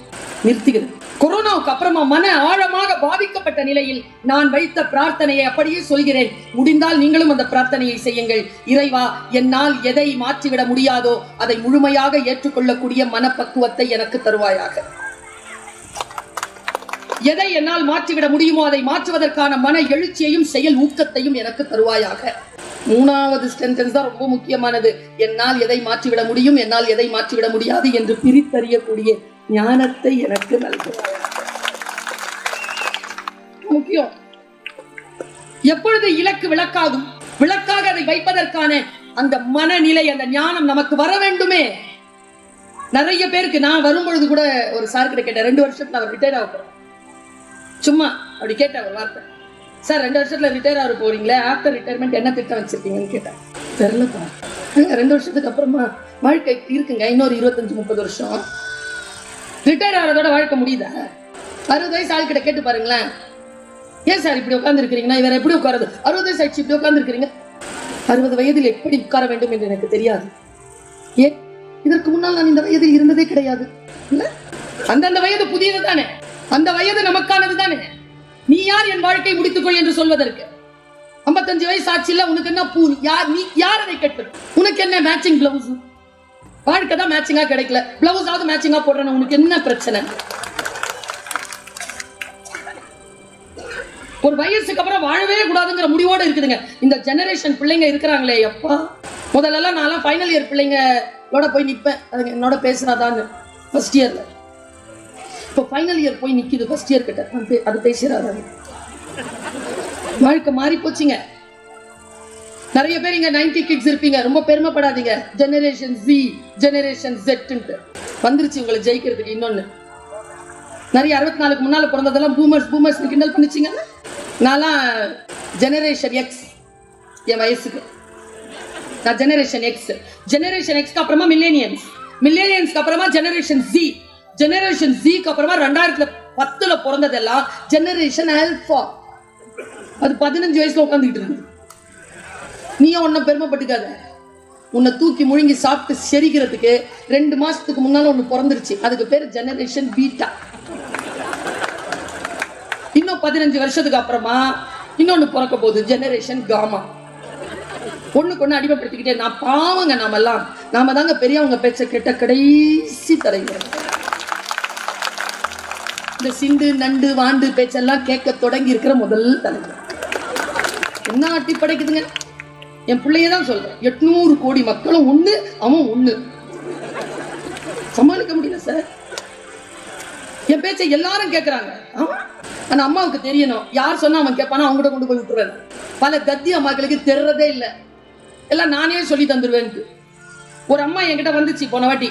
நிறுத்துகிறது. கொரோனாவுக்கு அப்புறமா மன ஆழமாக பாதிக்கப்பட்ட நிலையில் நான் வைத்த பிரார்த்தனையை அப்படியே சொல்கிறேன். முடிந்தால் நீங்களும் அந்த பிரார்த்தனையை செய்யுங்கள். இறைவா, என்னால் எதை மாற்றிவிட முடியாதோ அதை முழுமையாக ஏற்றுக்கொள்ளக்கூடிய மனப்பக்குவத்தை எனக்கு தருவாயாக. எதை என்னால் மாற்றிவிட முடியுமோ அதை மாற்றுவதற்கான மன எழுச்சியையும் செயல் ஊக்கத்தையும் எனக்கு தருவாயாக. மூணாவது சென்டென்ஸ் தான் ரொம்ப முக்கியமானது. என்னால் எதை மாற்றிவிட முடியும், என்னால் எதை மாற்றிவிட முடியாது என்று பிரித்தறியக்கூடிய ஞானத்தை எனக்கு நல்குவாயாக. முக்கியம். எப்பொழுது இலக்கு விளக்காகும், விளக்காக அதை வைப்பதற்கான அந்த மனநிலை, அந்த ஞானம் நமக்கு வர வேண்டுமே. நிறைய பேருக்கு நான் வரும்பொழுது கூட ஒரு சார் கிட்ட கேட்டேன், 2 வருஷத்துல அவர் ரிட்டையர் ஆக போறோம். சும்மா அப்படி கேட்ட ஒரு வார்த்தை, சார் 2 வருஷத்துல ரிட்டையர் ஆக போறீங்களே, ஆஃப்டர் ரிட்டையர்மெண்ட் என்ன திட்டம் வச்சிருக்கீங்கன்னு கேட்டேன். தெரியலப்பா, 2 வருஷத்துக்கு அப்புறமா வாழ்க்கை இருக்குங்க, இன்னொரு 25-30 வருஷம். ரிட்டையர் ஆகிறதோட வாழ்க்கை முடியுதா? 60 வயசு ஆள் கிட்ட கேட்டு பாருங்களேன், ஏன் சார் இப்படி உட்கார்ந்து இருக்கிறீங்கன்னா இவர் எப்படி உட்காருது? 60 வயசு ஆயிடுச்சு, இப்படி உட்கார்ந்து இருக்கிறீங்க. 60 வயதில் எப்படி உட்கார வேண்டும் என்று எனக்கு தெரியாது. ஏன், இதற்கு முன்னால் நான் இந்த வயதில் இருந்ததே கிடையாது. அந்தந்த வயது புதியது தானே, அந்த வயது நமக்கானது தானே. நீ யார் என் வாழ்க்கை முடித்துக்கொள் என்று சொல்வதற்கு? 55 வயசு ஆச்சு இல்ல, உனக்கு என்ன பூ? நீ யார் அதை கேட்பது? உனக்கு என்ன மேட்சிங் பிளவுஸ்? வாழ்க்கை தான் மேட்சிங்கா கிடைக்கல, பிளவுஸாவது மேட்சிங்கா போடுறேன், உனக்கு என்ன பிரச்சனை? ஒரு வயசுக்கு அப்புறம் வாழவே கூடாதுங்கிற முடிவோடு இருக்குதுங்க இந்த ஜெனரேஷன் பிள்ளைங்க இருக்கிறாங்களே. எப்பா, முதல்ல நான் ஃபைனல் இயர் பிள்ளைங்களோட போய் நிற்பேன், அதுங்க என்னோட பேசுறாதான்னு ஃபர்ஸ்ட் இயர்ல. இப்போ ஃபைனல் இயர் போய் நிக்குது ஃபர்ஸ்ட் இயர் கிட்ட, அது பேசுறாதாங்க. வாழ்க்கை மாறி போச்சுங்க. நிறைய பேர் இங்க 90 கிட்ஸ் இருப்பீங்க, ரொம்ப பெருமைப்படாதீங்க. ஜெனரேஷன் Z, ஜெனரேஷன் Z வந்துருச்சு உங்களை ஜெயிக்கிறதுக்கு. இன்னொன்னு, நிறைய 64க்கு முன்னால பிறந்ததெல்லாம் பூமர்ஸ் கிண்டல் பண்ணிச்சிங்க. நான்லாம் ஜெனரேஷன் X, என் வயசுக்கு நான் ஜெனரேஷன் எக்ஸ்க்கு அப்புறமா மில்லேனியன்ஸ்க்கு அப்புறமா ஜெனரேஷன் Z, ஜெனரேஷன் Zக்கு அப்புறமா 2010ல பிறந்ததெல்லாம் ஜெனரேஷன் ஆல்பா. அது 15 வயசுல உட்காந்துக்கிட்டு இருக்கு. நீயும் ஒன்னும் பெருமைப்பட்டுக்காத. உன்னை தூக்கி முழுங்கி சாப்பிட்டு செரிக்கிறதுக்கு 2 மாசத்துக்கு முன்னால ஒண்ணு பிறந்துருச்சு, அதுக்கு பேர் ஜெனரேஷன் பீட்டா. இன்னும் 15 வருஷத்துக்கு அப்புறமா இன்னொன்னு பிறக்க போகுது, ஜெனரேஷன் காமா. ஒண்ணுக்கு ஒண்ணு அடிமைப்படுத்திக்கிட்டே. நான் பாவங்க, நாம தாங்க பெரியவங்க பேச்ச கேட்ட கடைசி தலைவர். இந்த சிண்டு நண்டு வாண்டு பேச்செல்லாம் கேட்க தொடங்கி இருக்கிற முதல் தலைவர். என்ன ஆட்டி படைக்குதுங்க. என் பிள்ளையதான் சொல்றேன், 800 கோடி மக்களும் ஒண்ணு, அவன் ஒண்ணு. சமாளிக்க முடியல சார். என் பேச்சை எல்லாரும் கேட்கறாங்க, ஆனா அம்மாவுக்கு தெரியணும். யார் சொன்னா அவன் கேட்பானா, அவங்க கூட கொண்டு போய் விட்டுறாரு. பல தத்தி அம்மாக்களுக்கு தெரியறதே இல்லை, எல்லாம் நானே சொல்லி தந்துருவேன். ஒரு அம்மா என்கிட்ட வந்துச்சு போன வாட்டி,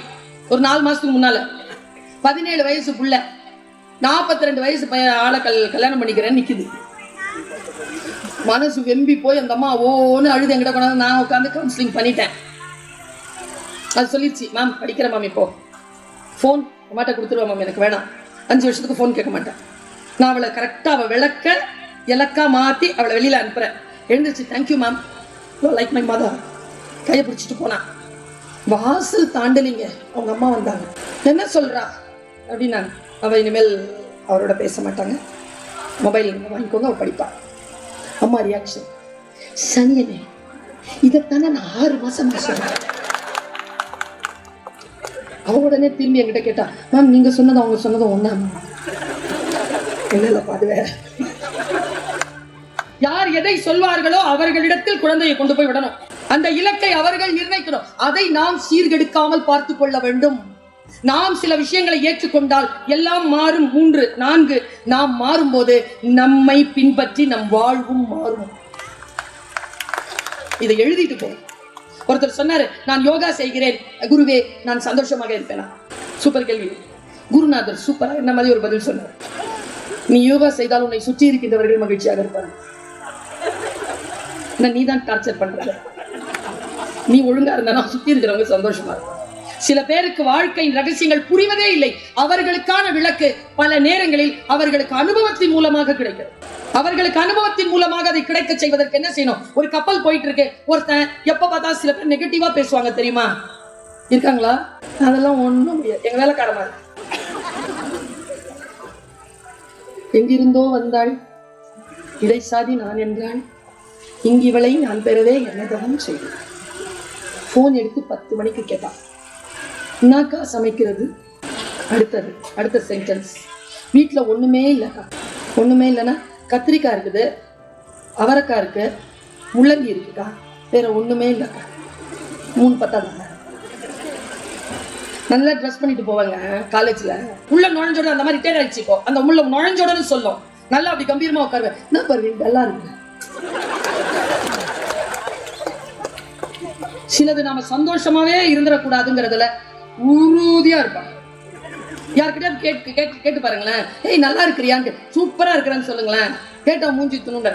ஒரு 4 மாசத்துக்கு முன்னால. 17 வயசு புள்ள, 42 வயசு ஆளை கல்யாணம் பண்ணிக்கிறேன்னு நிக்குது. மனசு வெம்பி போய் அந்த அம்மா ஓன்னு அழுது என்கிட்ட கொண்டாந்து நான் உட்காந்து கவுன்சிலிங் பண்ணிட்டேன். அது சொல்லிடுச்சு, மேம் படிக்கிறேன் மேம், இப்போ ஃபோன் அம்மாட்ட கொடுத்துருவேன் மேம், எனக்கு வேணாம், 5 வருஷத்துக்கு ஃபோன் கேட்க மாட்டேன். நான் அவளை கரெக்டாக அவள் விளக்க இலக்கா மாற்றி அவளை வெளியில் அனுப்புகிறேன். எழுந்துச்சு, thank you ma'am, like my mother, கையை பிடிச்சிட்டு போனான். வாசல் தாண்டலிங்க அவங்க அம்மா வந்தாங்க. என்ன சொல்கிறா அப்படின்னாங்க. அவள் இனிமேல் அவரோட பேச மாட்டாங்க, மொபைல் வாங்கிக்கோங்க, அவள் படிப்பா. அம்மா ரியாக்ஷன், சனியனே இதைத்தானே நான் 6 மாசம் சொல்றேன். அவ உடனே திரும்பி என்கிட்ட கேட்டா, மேம் நீங்க சொன்னது அவங்க சொன்னதும் ஒண்ணா? இல்ல அது வேற. யார் எதை சொல்வார்களோ அவர்களிடத்தில் குழந்தையை கொண்டு போய் விடணும். அந்த இலக்கை அவர்கள் நிர்ணயிக்கணும். அதை நாம் சீர்கெடுக்காமல் பார்த்து கொள்ள வேண்டும். நாம் சில விஷயங்களை ஏற்றுக்கொண்டால் எல்லாம் மாறும். 3, 4 நாம் மாறும்போது நம்மை பின்பற்றி நம் வாழ்வும் மாறும். இதை எழுதிட்டு போ. ஒருத்தர் சொன்னாரு, நான் யோகா செய்கிறேன் குருவே, நான் சந்தோஷமாக இருப்பேனா? சூப்பர் கேள்வி. குருநாதர் சூப்பரா என்ன மாதிரி ஒரு பதில் சொன்னார். நீ யோகா செய்தால் உன்னை சுற்றி இருக்கின்றவர்கள் மகிழ்ச்சியாக இருப்பாங்க. நீ தான் டார்ச்சர் பண்ற. நீ ஒழுங்கா இருந்தா சுற்றி இருக்கிறவங்க சந்தோஷமா இருக்கும். சில பேருக்கு வாழ்க்கையின் ரகசியங்கள் புரிவதே இல்லை. அவர்களுக்கான விளக்கு பல நேரங்களில் அவர்களுக்கு அனுபவத்தின் மூலமாக கிடைக்கிறது. அவர்களுக்கு அனுபவத்தின் மூலமாக அதை கிடைக்க செய்வதற்கு என்ன செய்யணும்? ஒரு கப்பல் போயிட்டு இருக்கு, ஒருத்தன் எப்ப பார்த்தா சில பேர் நெகட்டிவா பேசுவாங்க தெரியுமா? இருக்காங்களா? அதெல்லாம் ஒண்ணும் முடியாது. எங்க வேலைக்காரமா எங்கிருந்தோ வந்தாள், இடைசாதி நான் என்றாள், இங்கிவளை நான் பெறவே என்னதான் செய்தேன். போன் எடுத்து 10 மணிக்கு கேட்டான், என்னக்கா சமைக்கிறது? அடுத்த சென்டென்ஸ், வீட்டுல ஒண்ணுமே இல்லக்கா. ஒண்ணுமே இல்லைன்னா கத்திரிக்காய் இருக்குது, அவரைக்காய் இருக்கு, முள்ளங்கி இருக்குக்கா, வேற ஒண்ணுமே இல்லக்கா. 3:10 தாங்க. நல்லா ட்ரெஸ் பண்ணிட்டு போவாங்க காலேஜ்ல. உள்ள நுழைஞ்சோட அந்த மாதிரி ரிட்டையர் ஆயிடுச்சு. இப்போ அந்த உள்ள நுழைஞ்சோடன்னு சொல்லும். நல்லா அப்படி கம்பீரமா உட்காருவேன். என்ன பருவீங்க நல்லா இருக்கு. சிலது நாம சந்தோஷமாவே இருந்துடக்கூடாதுங்கிறதுல உறுதியா இருப்பாங்க. யார்கிட்ட கேட்டு பாருங்களேன், ஏய் நல்லா இருக்கிறியான்னு. சூப்பரா இருக்கிறேன்னு சொல்லுங்களேன். கேட்டா மூஞ்சி துணுங்க.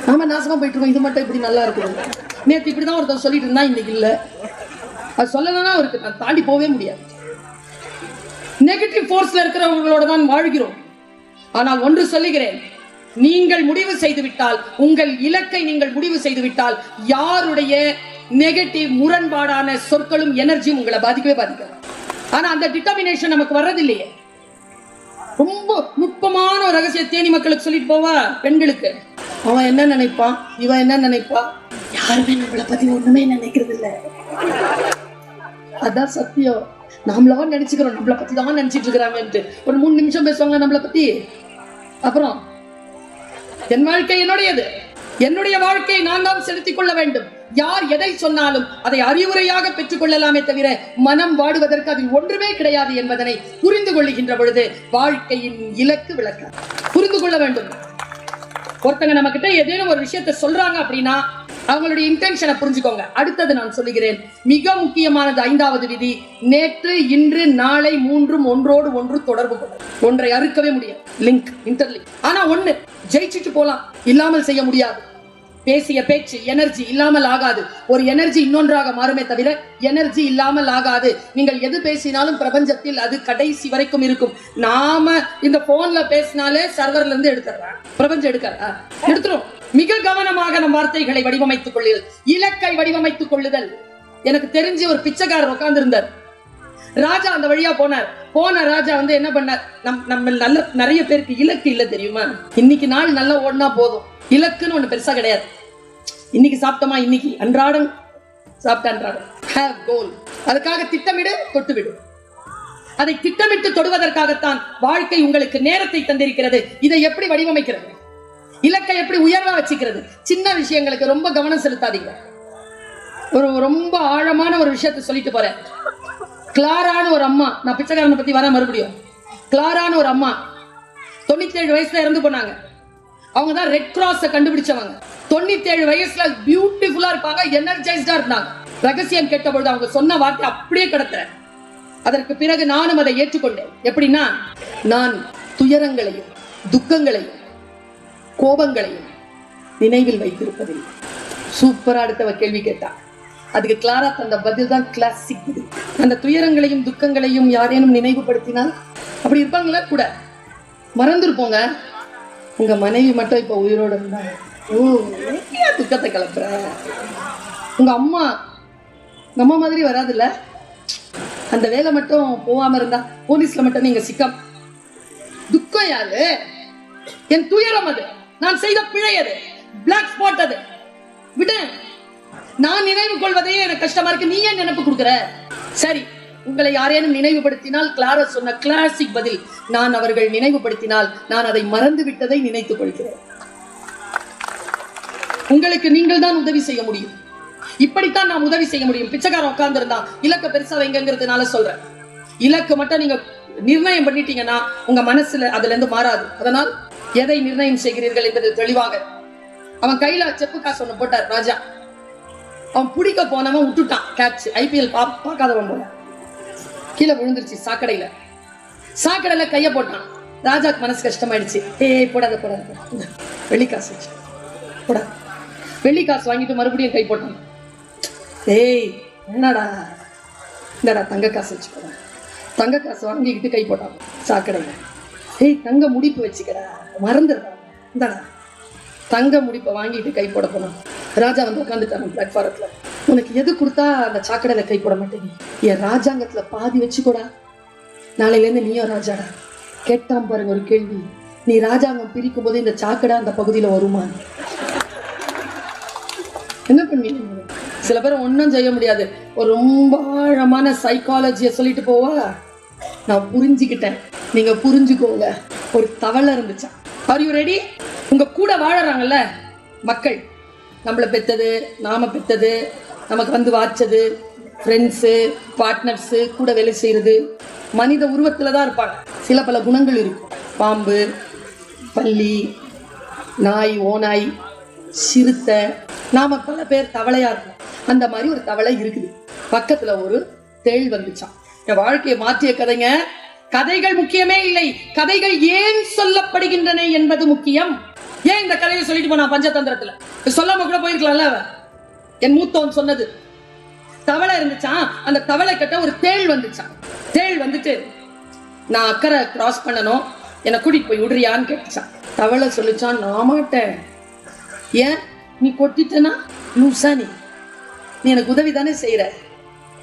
நாம நாசமா போயிட்டு இருக்கோம். இது மட்டும் இப்படி நல்லா இருக்குது. நேற்று இப்படிதான் ஒருத்தர் சொல்லிட்டு இருந்தா, இன்னைக்கு இல்ல. அது சொல்லணும்னா அவருக்கு நான் தாண்டி போவே முடியாது. நெகட்டிவ் ஃபோர்ஸ்ல இருக்கிறவங்களோட தான் வாழ்கிறோம். ஆனால் ஒன்று சொல்லுகிறேன், நீங்கள் முடிவு செய்து விட்டால், உங்கள் இலக்கை நீங்கள் முடிவு செய்து விட்டால், யாருடைய நெகட்டிவ் முரண்பாடான சொற்களும் எனர்ஜியும் உங்களை பாதிக்கவே பாதிக்காது. ஆனா அந்த டிட்டர்மினேஷன் நமக்கு வர்றதில்லையே. ரொம்ப நுட்பமான ஒரு ரகசிய தேனி மக்களுக்கு சொல்லிட்டு போவா பெண்களுக்கு. அவன் என்ன நினைப்பான், இவன் என்ன நினைப்பா, யாருமே நம்மளை பத்தி ஒண்ணுமே நினைக்கிறது இல்லை. அதான் சத்தியம். நாமளவா நினைச்சுக்கிறோம், நம்மளை பத்தி தான் நினைச்சிட்டு இருக்கிறாங்கன்ட்டு. ஒரு 3 நிமிஷம் பேசுவாங்க நம்மளை பத்தி. அப்புறம் என் வாழ்க்கை என்னுடையது, என்னுடைய வாழ்க்கையை நான் தான் செலுத்திக் கொள்ள வேண்டும். யார் எதை சொன்னாலும் அதை அறிவுரையாக பெற்றுக் கொள்ளலாமே தவிர மனம் வாடுவதற்கு அதில் ஒன்றுமே கிடையாது என்பதனை புரிந்து கொள்ளுகின்ற பொழுது வாழ்க்கையின் இலக்கு விளக்க புரிந்து கொள்ள வேண்டும். ஒருத்தங்க நம்ம கிட்ட ஏதேனும் ஒரு விஷயத்தை சொல்றாங்க அப்படின்னா அவங்களுடைய இன்டென்ஷனை புரிஞ்சுக்கோங்க. அடுத்தது நான் சொல்லுகிறேன், மிக முக்கியமானது 5வது விதி. நேற்று, இன்று, நாளை 3ம் ஒன்றோடு ஒன்று தொடர்பு கொள்ளும். ஒன்றை அறுக்கவே முடியாது. Link, interlink. ஆனா ஒண்ணு ஜெயிச்சுட்டு போலாம், இல்லாமல் செய்ய முடியாது. பேசிய பேச்சு எனர்ஜி இல்லாமல் ஆகாது. ஒரு எனர்ஜி இன்னொன்றாக மாறுமே தவிர எனர்ஜி இல்லாமல் ஆகாது. நீங்கள் எது பேசினாலும் பிரபஞ்சத்தில் அது கடைசி வரைக்கும் இருக்கும். நாம இந்த போன்ல பேசினாலே சர்வர்ல இருந்து எடுத்துறோம், பிரபஞ்சம் எடுத்துரும். மிக கவனமாக நம் வார்த்தைகளை வடிவமைத்துக் கொள்ளுதல், இலக்கை வடிவமைத்துக் கொள்ளுதல். எனக்கு தெரிஞ்சு ஒரு பிச்சைக்காரர் உட்கார்ந்து இருந்தார். ராஜா அந்த வழியா போன ராஜா வந்து என்ன பண்ணார், நம்ம நல்ல நிறைய பேருக்கு இலக்கு இல்ல தெரியுமா? இன்னைக்கு நாள் நல்லா ஓடினா போதும், இலக்குன்னு ஒண்ணு பெருசா கிடையாது. இன்னைக்கு சாப்பிட்டோமா, இன்னைக்கு அன்றாடம் சாப்பிட்ட ஹேவ் கோல். அதுக்காக திட்டமிடு, தொட்டுவிடு. அதை திட்டமிட்டு தொடுவதற்காகத்தான் வாழ்க்கை உங்களுக்கு நேரத்தை தந்திருக்கிறது. இதை எப்படி வடிவமைக்கிறது, இலக்கை எப்படி உயர்வா வச்சுக்கிறது? சின்ன விஷயங்களுக்கு ரொம்ப கவனம் செலுத்தாதீங்க. ஒரு ரொம்ப ஆழமான ஒரு விஷயத்தை சொல்லிட்டு போறேன். கிளாரான ஒரு அம்மா, நான் பிச்சைக்காரனை பத்தி வர மறுபடியும். கிளாரான ஒரு அம்மா 97 வயசுல இறந்து போனாங்க. அவங்க தான் ரெட் கிராஸை கண்டுபிடிச்சவங்க. 97 வயசுல பியூட்டிஃபுல்லா இருப்பாங்க, எனர்ஜைஸ்டா இருந்தாங்க. ரகசியம் கேட்டபொழுது அவங்க சொன்ன வார்த்தை அப்படியே கிடத்துறேன். அதற்கு பிறகு நானும் அதை ஏற்றுக்கொண்டேன். எப்படின்னா, நான் துயரங்களையும் துக்கங்களையும் கோபங்களையும் நினைவில் வைத்திருப்பதில்லை. சூப்பரா அடுத்தவ கேள்வி கேட்டா, அதுக்கு கிளாரா தந்த பதில் தான் கிளாசிக் பதில். அந்த துயரங்களையும் துக்கங்களையும் யாரேனும் நினைவுபடுத்தினால் அப்படி இருப்பாங்களா கூட மறந்துருப்போங்க. உங்க மனைவி மட்டும் இப்ப உயிரோட இருந்தாங்க, ஓ துக்கத்தை கிளப்புற. உங்க அம்மா நம்ம மாதிரி வராதுல்ல, அந்த வேலை மட்டும் போகாம இருந்தா போலீஸ்ல மட்டும் நீங்க சிக்கம். துக்கம் யாரு? என் துயரம் அது, நான் செய்த பிழை அது, பிளாக் ஸ்பாட் அது. விட நான் நினைவு கொள்வதையே எனக்கு கஷ்டமா இருக்கு, நீ ஏன் நினைப்பு கொடுக்குற? சரி, உங்களை யாரேனும் நினைவுபடுத்தினால் கிளாரா சொன்ன கிளாசிக் பதில், நான் அவர்கள் நினைவுபடுத்தினால் நான் அதை மறந்து விட்டதை நினைத்துக் கொள்கிறேன். உங்களுக்கு நீங்கள் தான் உதவி செய்ய முடியும். இப்படித்தான் நாம் உதவி செய்ய முடியும். பிச்சைக்காரன் உட்கார்ந்து இருந்தான், இலக்க பெருசா வைங்கிறதுனால சொல்றேன். இலக்கு மட்டும் நீங்க நிர்ணயம் பண்ணிட்டீங்கன்னா உங்க மனசுல அதுல இருந்து மாறாது. அதனால் எதை நிர்ணயம் செய்கிறீர்கள் என்பது தெளிவாக. அவன் கையில செப்பு காசு ஒண்ணு போட்டார் ராஜா. அவன் பிடிக்க போனவன் விட்டுட்டான் கேட்ச். IPL பார்க்காதவன் போல கீழே விழுந்துருச்சு சாக்கடையில. சாக்கடையில கைய போட்டான். ராஜாக்கு மனசு கஷ்டமாயிடுச்சு. போடாத போடாத, வெள்ளிக்காசு வச்சு போடா. வெள்ளிக்காசு வாங்கிட்டு மறுபடியும் கை போட்டான். என்னடா, இந்தடா தங்க காசு வச்சுக்கடா. தங்க காசு வாங்கிக்கிட்டு கை போட்டான் சாக்கடையில. தங்க முடிப்பு வச்சுக்கடா, மறந்துடுறா. இந்தடா தங்க முடிப்பை வாங்கிட்டு கை போட போனான். ராஜா வந்து உட்காந்துட்டாங்க பிளாட்ஃபாரத்துல. உனக்கு எது கொடுத்தா அந்த சாக்கடையில கை போட மாட்டேங்க? என் ராஜாங்கத்துல பாதி வச்சுக்கூடா, நாளையில இருந்து நீயும் ராஜாடா. கேட்டான் பாருங்க ஒரு கேள்வி, நீ ராஜாங்கம் பிரிக்கும் போது இந்த சாக்கடை அந்த பகுதியில வருமா? என்ன பண்ணுவீங்க? சில பேர் ஒன்றும் செய்ய முடியாது. ஒரு ரொம்ப ஆழமான சைக்காலஜியை சொல்லிட்டு போவா. நான் புரிஞ்சுக்கிட்டேன், நீங்க புரிஞ்சுக்கோங்க. ஒரு தவளை இருந்துச்சா. Are you ready? உங்க கூட வாழறாங்கல்ல மக்கள், நம்மளை பெத்தது, நாம பெத்தது, நமக்கு வந்து வாச்சது, ஃப்ரெண்ட்ஸு, பார்ட்னர்ஸு, கூட வேலை செய்யறது, மனித உருவத்துல தான் இருப்பாங்க. சில பல குணங்கள் இருக்கும். பாம்பு, பல்லி, நாய், ஓநாய், சிறுத்தை, நாம பல பேர் தவளையா இருக்கும். அந்த மாதிரி ஒரு தவளை இருக்குது. பக்கத்துல ஒரு தேள் வந்துச்சான். என் வாழ்க்கையை மாற்றிய கதைங்க. கதைகள் முக்கியமே இல்லை, கதைகள் ஏன் சொல்லப்படுகின்றன என்பது முக்கியம். ஏன் இந்த கதையை சொல்லிட்டு போனா பஞ்சதந்திரத்துல சொல்லாம கூட போயிருக்கலாம்ல. என் மூத்தவன் சொன்னது. தவளை இருந்துச்சான், அந்த தவளை கிட்ட ஒரு தேள் வந்துச்சான். தேள் வந்துட்டு, நான் அக்கறை கிராஸ் பண்ணணும், என்னை கூட்டிட்டு போய் விடுறியான்னு கேட்டுச்சான். தவளை சொல்லிச்சான், நான் மாட்டேன். ஏன்? நீ கொட்டிட்டனா லூசா, நீ எனக்கு உதவி தானே செய்யற,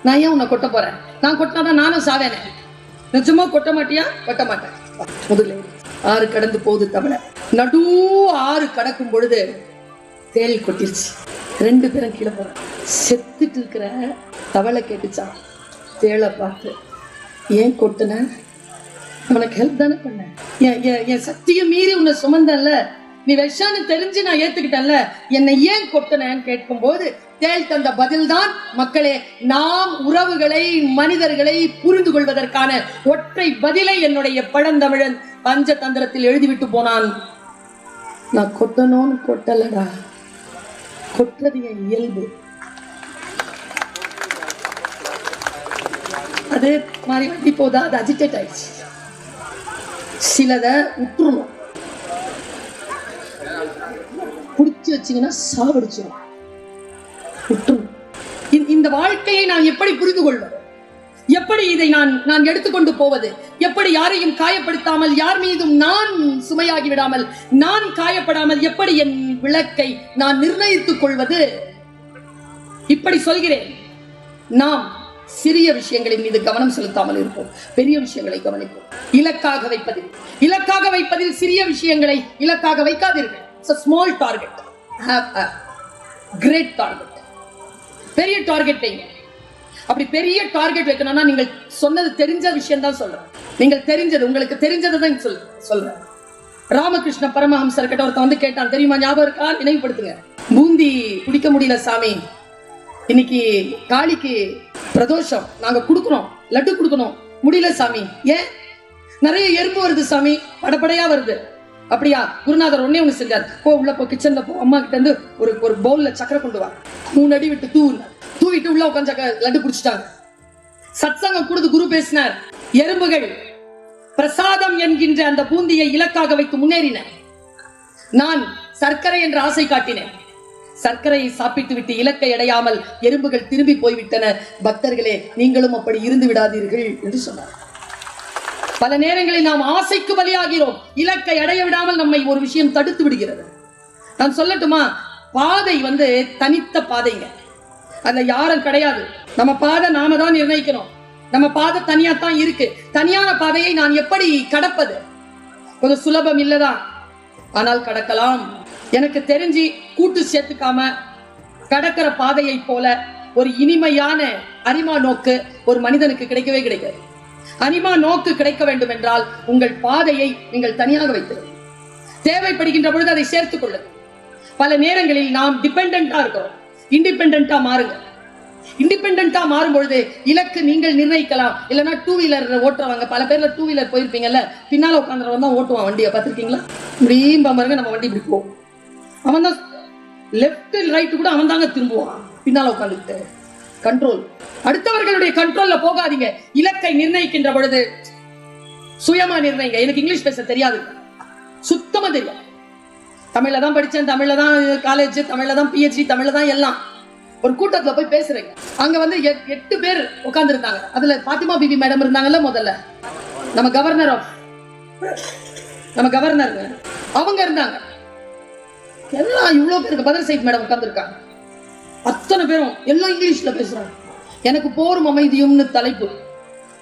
நான் ஏன் உன்னை கொட்ட போறேன்? நான் கொட்டினாதான் நானும் சாவேனே. நிஜமா கொட்ட மாட்டியா? கொட்ட மாட்டேன். முதல்ல ஆறு கடந்து போகுது தவளை. நடு ஆறு கடக்கும் பொழுது தேள் கொட்டிருச்சு. ரெண்டு பேரும் கீழே போற. செத்துட்டு இருக்கிற தவளை கேட்டுச்சான் தேளை பார்த்து, ஏன் கொட்டுன? உனக்கு ஹெல்ப் தானே பண்ண, என் சக்தியை மீறி உன்னை சுமந்தல்ல, நீ விஷான்னு தெரிஞ்சு நான் ஏத்துக்கிட்டேன்ல, என்னை ஏன் கொட்டனன்னு கேட்கும் போது தேள் தந்த பதில் தான், மக்களே, நாம் உறவுகளை, மனிதர்களை புரிந்து கொள்வதற்கான ஒற்றை பதிலை என்னுடைய பழந்தமிழன் பஞ்சதந்திரத்தில் எழுதிவிட்டு போனான். நான் கொட்டணும்னு கொட்டலடா, கொட்டுறது என் இயல்பு. அது மாதிரி வண்டி போதா, அது அஜிடேட் ஆயிடுச்சு. சிலத விட்டுருணும், புடிச்சு வச்சீங்கன்னா சாவடிச்சிடும். இந்த வாழ்க்கையை நான் எப்படி புரிந்து கொள்வது? எப்படி இதை நான் எடுத்துக்கொண்டு போவது? எப்படி யாரையும் காயப்படுத்தாமல், யார் மீதும் நான் சுமையாகி விடாமல், நான் காயப்படாமல் எப்படி என் விளக்கை நான் நிர்ணயித்துக் கொள்வது? இப்படி சொல்கிறேன். நாம் சிறிய விஷயங்களின் மீது கவனம் செலுத்தாமல் இருப்போம், பெரிய விஷயங்களை கவனிப்போம். இலக்காக வைப்பதில் சிறிய விஷயங்களை இலக்காக வைக்காதீர்கள். It's a small target. Have a great target. பெரிய டார்கெட் வைங்க. அப்படி பெரிய டார்கெட் வைக்கணும்னா நீங்கள் சொன்னது தெரிஞ்ச விஷயம் தான் சொல்றேன். நீங்கள் தெரிஞ்சது, உங்களுக்கு தெரிஞ்சதை தான் சொல்றேன். ராமகிருஷ்ண பரமஹம்சர் கிட்ட ஒருத்தன் வந்து கேட்டான், தெரியுமா? ஞாபகம் இருக்கா? நினைவுபடுத்துங்க. பூந்தி குடிக்க முடியல சாமி, இன்னைக்கு காளிக்கு பிரதோஷம், நாங்க கொடுக்கணும், லட்டு கொடுக்கணும், முடியல சாமி. ஏன்? நிறைய எறும்பு வருது சாமி, படப்படையா வருது. அப்படியா? குருநாதர் ஒன்னே ஒண்ணு செஞ்சார். உள்ள போ, கிச்சன்ல போ, அம்மா கிட்ட இருந்து ஒரு பவுல்ல சக்கரை கொண்டு வா, 3 அடி விட்டு தூ. தூவிட்டு உள்ள உட்காந்து லட்டு குடிச்சிட்டாங்க. சத்சங்கம் கூடுது, குரு பேசினார். எறும்புகள் பிரசாதம் என்கின்ற அந்த பூந்தியை இலக்காக வைத்து முன்னேறின. நான் சர்க்கரை என்ற ஆசை காட்டினேன். சர்க்கரையை சாப்பிட்டு விட்டு இலக்கை அடையாமல் எறும்புகள் திரும்பி போய்விட்டன. பக்தர்களே, நீங்களும் அப்படி இருந்து விடாதீர்கள் என்று சொன்னார். பல நேரங்களில் நாம் ஆசைக்கு பலியாகிறோம். இலக்கை அடைய விடாமல் நம்மை ஒரு விஷயம் தடுத்து விடுகிறது. நான் சொல்லட்டுமா, பாதை தனித்த பாதைங்க, அதுல யாரும் கிடையாது. நம்ம பாதை நாம தான் நிர்ணயிக்கணும். நம்ம பாதை தனியா தான் இருக்கு. தனியான பாதையை நான் எப்படி கடப்பது? கொஞ்சம் சுலபம் இல்லதான், ஆனால் கடக்கலாம். எனக்கு தெரிஞ்சு கூட்டு சேர்த்துக்காம கடக்கிற பாதையை போல ஒரு இனிமையான அரிமா நோக்கு ஒரு மனிதனுக்கு கிடைக்கவே கிடைக்காது. அரிமா நோக்கு கிடைக்க வேண்டும் என்றால் உங்கள் பாதையை நீங்கள் தனியாக வைத்திருங்கள். தேவைப்படுகின்ற பொழுது அதை சேர்த்துக் கொள்ளுங்கள். பல நேரங்களில் நாம் டிபெண்டா இருக்கிறோம். இண்டிபெண்டா மாறுங்க. இண்டிபெண்டா மாறும் பொழுது இலக்கு நீங்கள் நிர்ணயிக்கலாம். இல்லைன்னா டூ வீலர் ஓட்டுறவங்க பல பேர்ல டூ வீலர் போயிருப்பீங்கல்ல, பின்னால உட்காந்துறவன் தான் ஓட்டுவான் வண்டியை. பார்த்துருக்கீங்களா? இப்படியும் பாருங்க, நம்ம வண்டி இப்படி போகும், அவன் தான் லெப்ட் ரைட்டு கூட அவன் தாங்க திரும்புவான் பின்னால உட்காந்துக்கிட்டு. கண்ட்ரோல், அடுத்தவர்களுடைய கண்ட்ரோல்ல போகாதீங்க. இலக்கை நிர்ணயிக்கின்ற பொழுது சுயமா நிர்ணயிங்க. எனக்கு இங்கிலீஷ் பேச தெரியாது, சுத்தமா தெரியும். தமிழ்ல தான் படிச்சேன், தமிழ்ல தான் காலேஜ், தமிழ்ல தான் PhD, தமிழ்ல தான் எல்லாம். ஒரு கூட்டத்துல போய் பேசுறேங்க. அங்க 8 பேர் உட்கார்ந்து இருந்தாங்க. அதுல பாத்திமா பிபி மேடம் இருந்தாங்கல்ல, முதல்ல நம்ம கவர்னர் அவங்க இருந்தாங்க. எல்லாம் இவ்வளவு பேருக்கு பதர் சைத் மேடம் உட்கார்ந்து இருக்காங்க. அத்தனை பேரும் எல்லாம் இங்கிலீஷ்ல பேசுறாங்க. எனக்கு போரும் அமைதியும்னு தலைப்பு.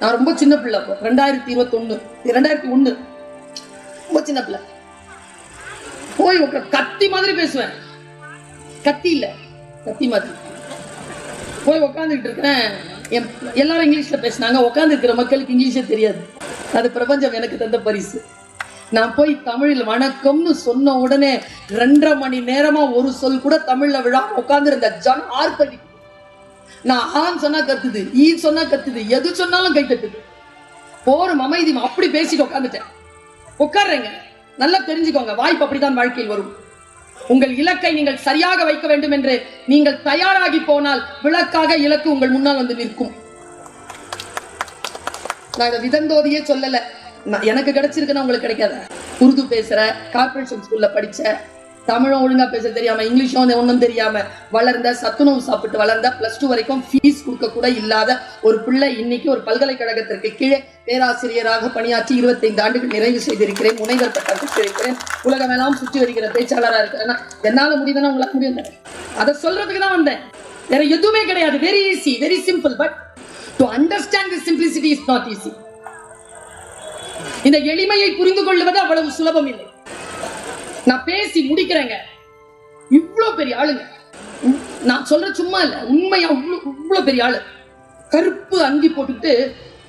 நான் ரொம்ப சின்ன பிள்ளை, 2001 ரொம்ப சின்ன பிள்ளை. போய் கத்தி மாதிரி பேசுவேன். கத்தி இல்ல, கத்தி மாதிரி போய் உட்காந்துக்கிட்டு இருக்கிறேன். எல்லாரும் இங்கிலீஷ்ல பேசினாங்க. உட்கார்ந்து இருக்கிற மக்களுக்கு இங்கிலீஷே தெரியாது. அது பிரபஞ்சம் எனக்கு தந்த பரிசு. நான் போய் தமிழில் வணக்கம்னு சொன்ன உடனே 2.5 மணி நேரமா ஒரு சொல் கூட தமிழ்ல விழாம உட்கார்ந்து இருந்த ஜன ஆர்ப்படி. நான் ஆன் சொன்னா கத்துது, ஈ சொன்னா கத்துது, எது சொன்னாலும் கை தட்டுது. போரும் அமைதி அப்படி பேசிட்டு உட்காந்துட்டேன். உட்கார்றேங்க. நல்லா தெரிஞ்சுக்கோங்க, வாய்ப்பு அப்படித்தான் வாழ்க்கையில் வரும். உங்கள் இலக்கை நீங்கள் சரியாக வைக்க வேண்டும் என்று நீங்கள் தயாராகி போனால் விளக்காக இலக்கு உங்கள் முன்னால் வந்து நிற்கும். நான் இதை விதந்தோதியே சொல்லல, எனக்கு கிடைச்சிருக்குன்னா உங்களுக்கு கிடைக்காத. உருது பேசுற, கார்பரேஷன் ஸ்கூல்ல படிச்ச, தமிழும் ஒழுங்கா பேச தெரியாம, இங்கிலீஷும் ஒன்றும் தெரியாம வளர்ந்த, சத்துணவு சாப்பிட்டு வளர்ந்த, +2 வரைக்கும் ஃபீஸ் கொடுக்க கூட இல்லாத ஒரு பிள்ளை இன்னைக்கு ஒரு பல்கலைக்கழகத்திற்கு கீழே பேராசிரியராக பணியாற்றி 25 ஆண்டுகள் நிறைவு செய்திருக்கிறேன். முனைவர் பட்டம் பெற்றிருக்கிறேன். உலகமெல்லாம் சுற்றி வருகிற பேச்சாளராக இருக்கிறேன். என்னால முடியுதுன்னா உங்களுக்கு முடியும். அதை சொல்றதுக்கு தான் வந்தேன், வேற எதுவுமே கிடையாது. Very easy, very simple. But to understand the simplicity is not easy. இந்த எளிமையை புரிந்து கொள்வது அவ்வளவு சுலபம் இல்லை. நான் பேசி முடிக்கிறேங்க. இவ்வளவு பெரிய ஆளுங்க, நான் சொல்ற சும்மா இல்ல, உண்மையா இவ்வளவு பெரிய ஆளு, கருப்பு அங்கி போட்டுட்டு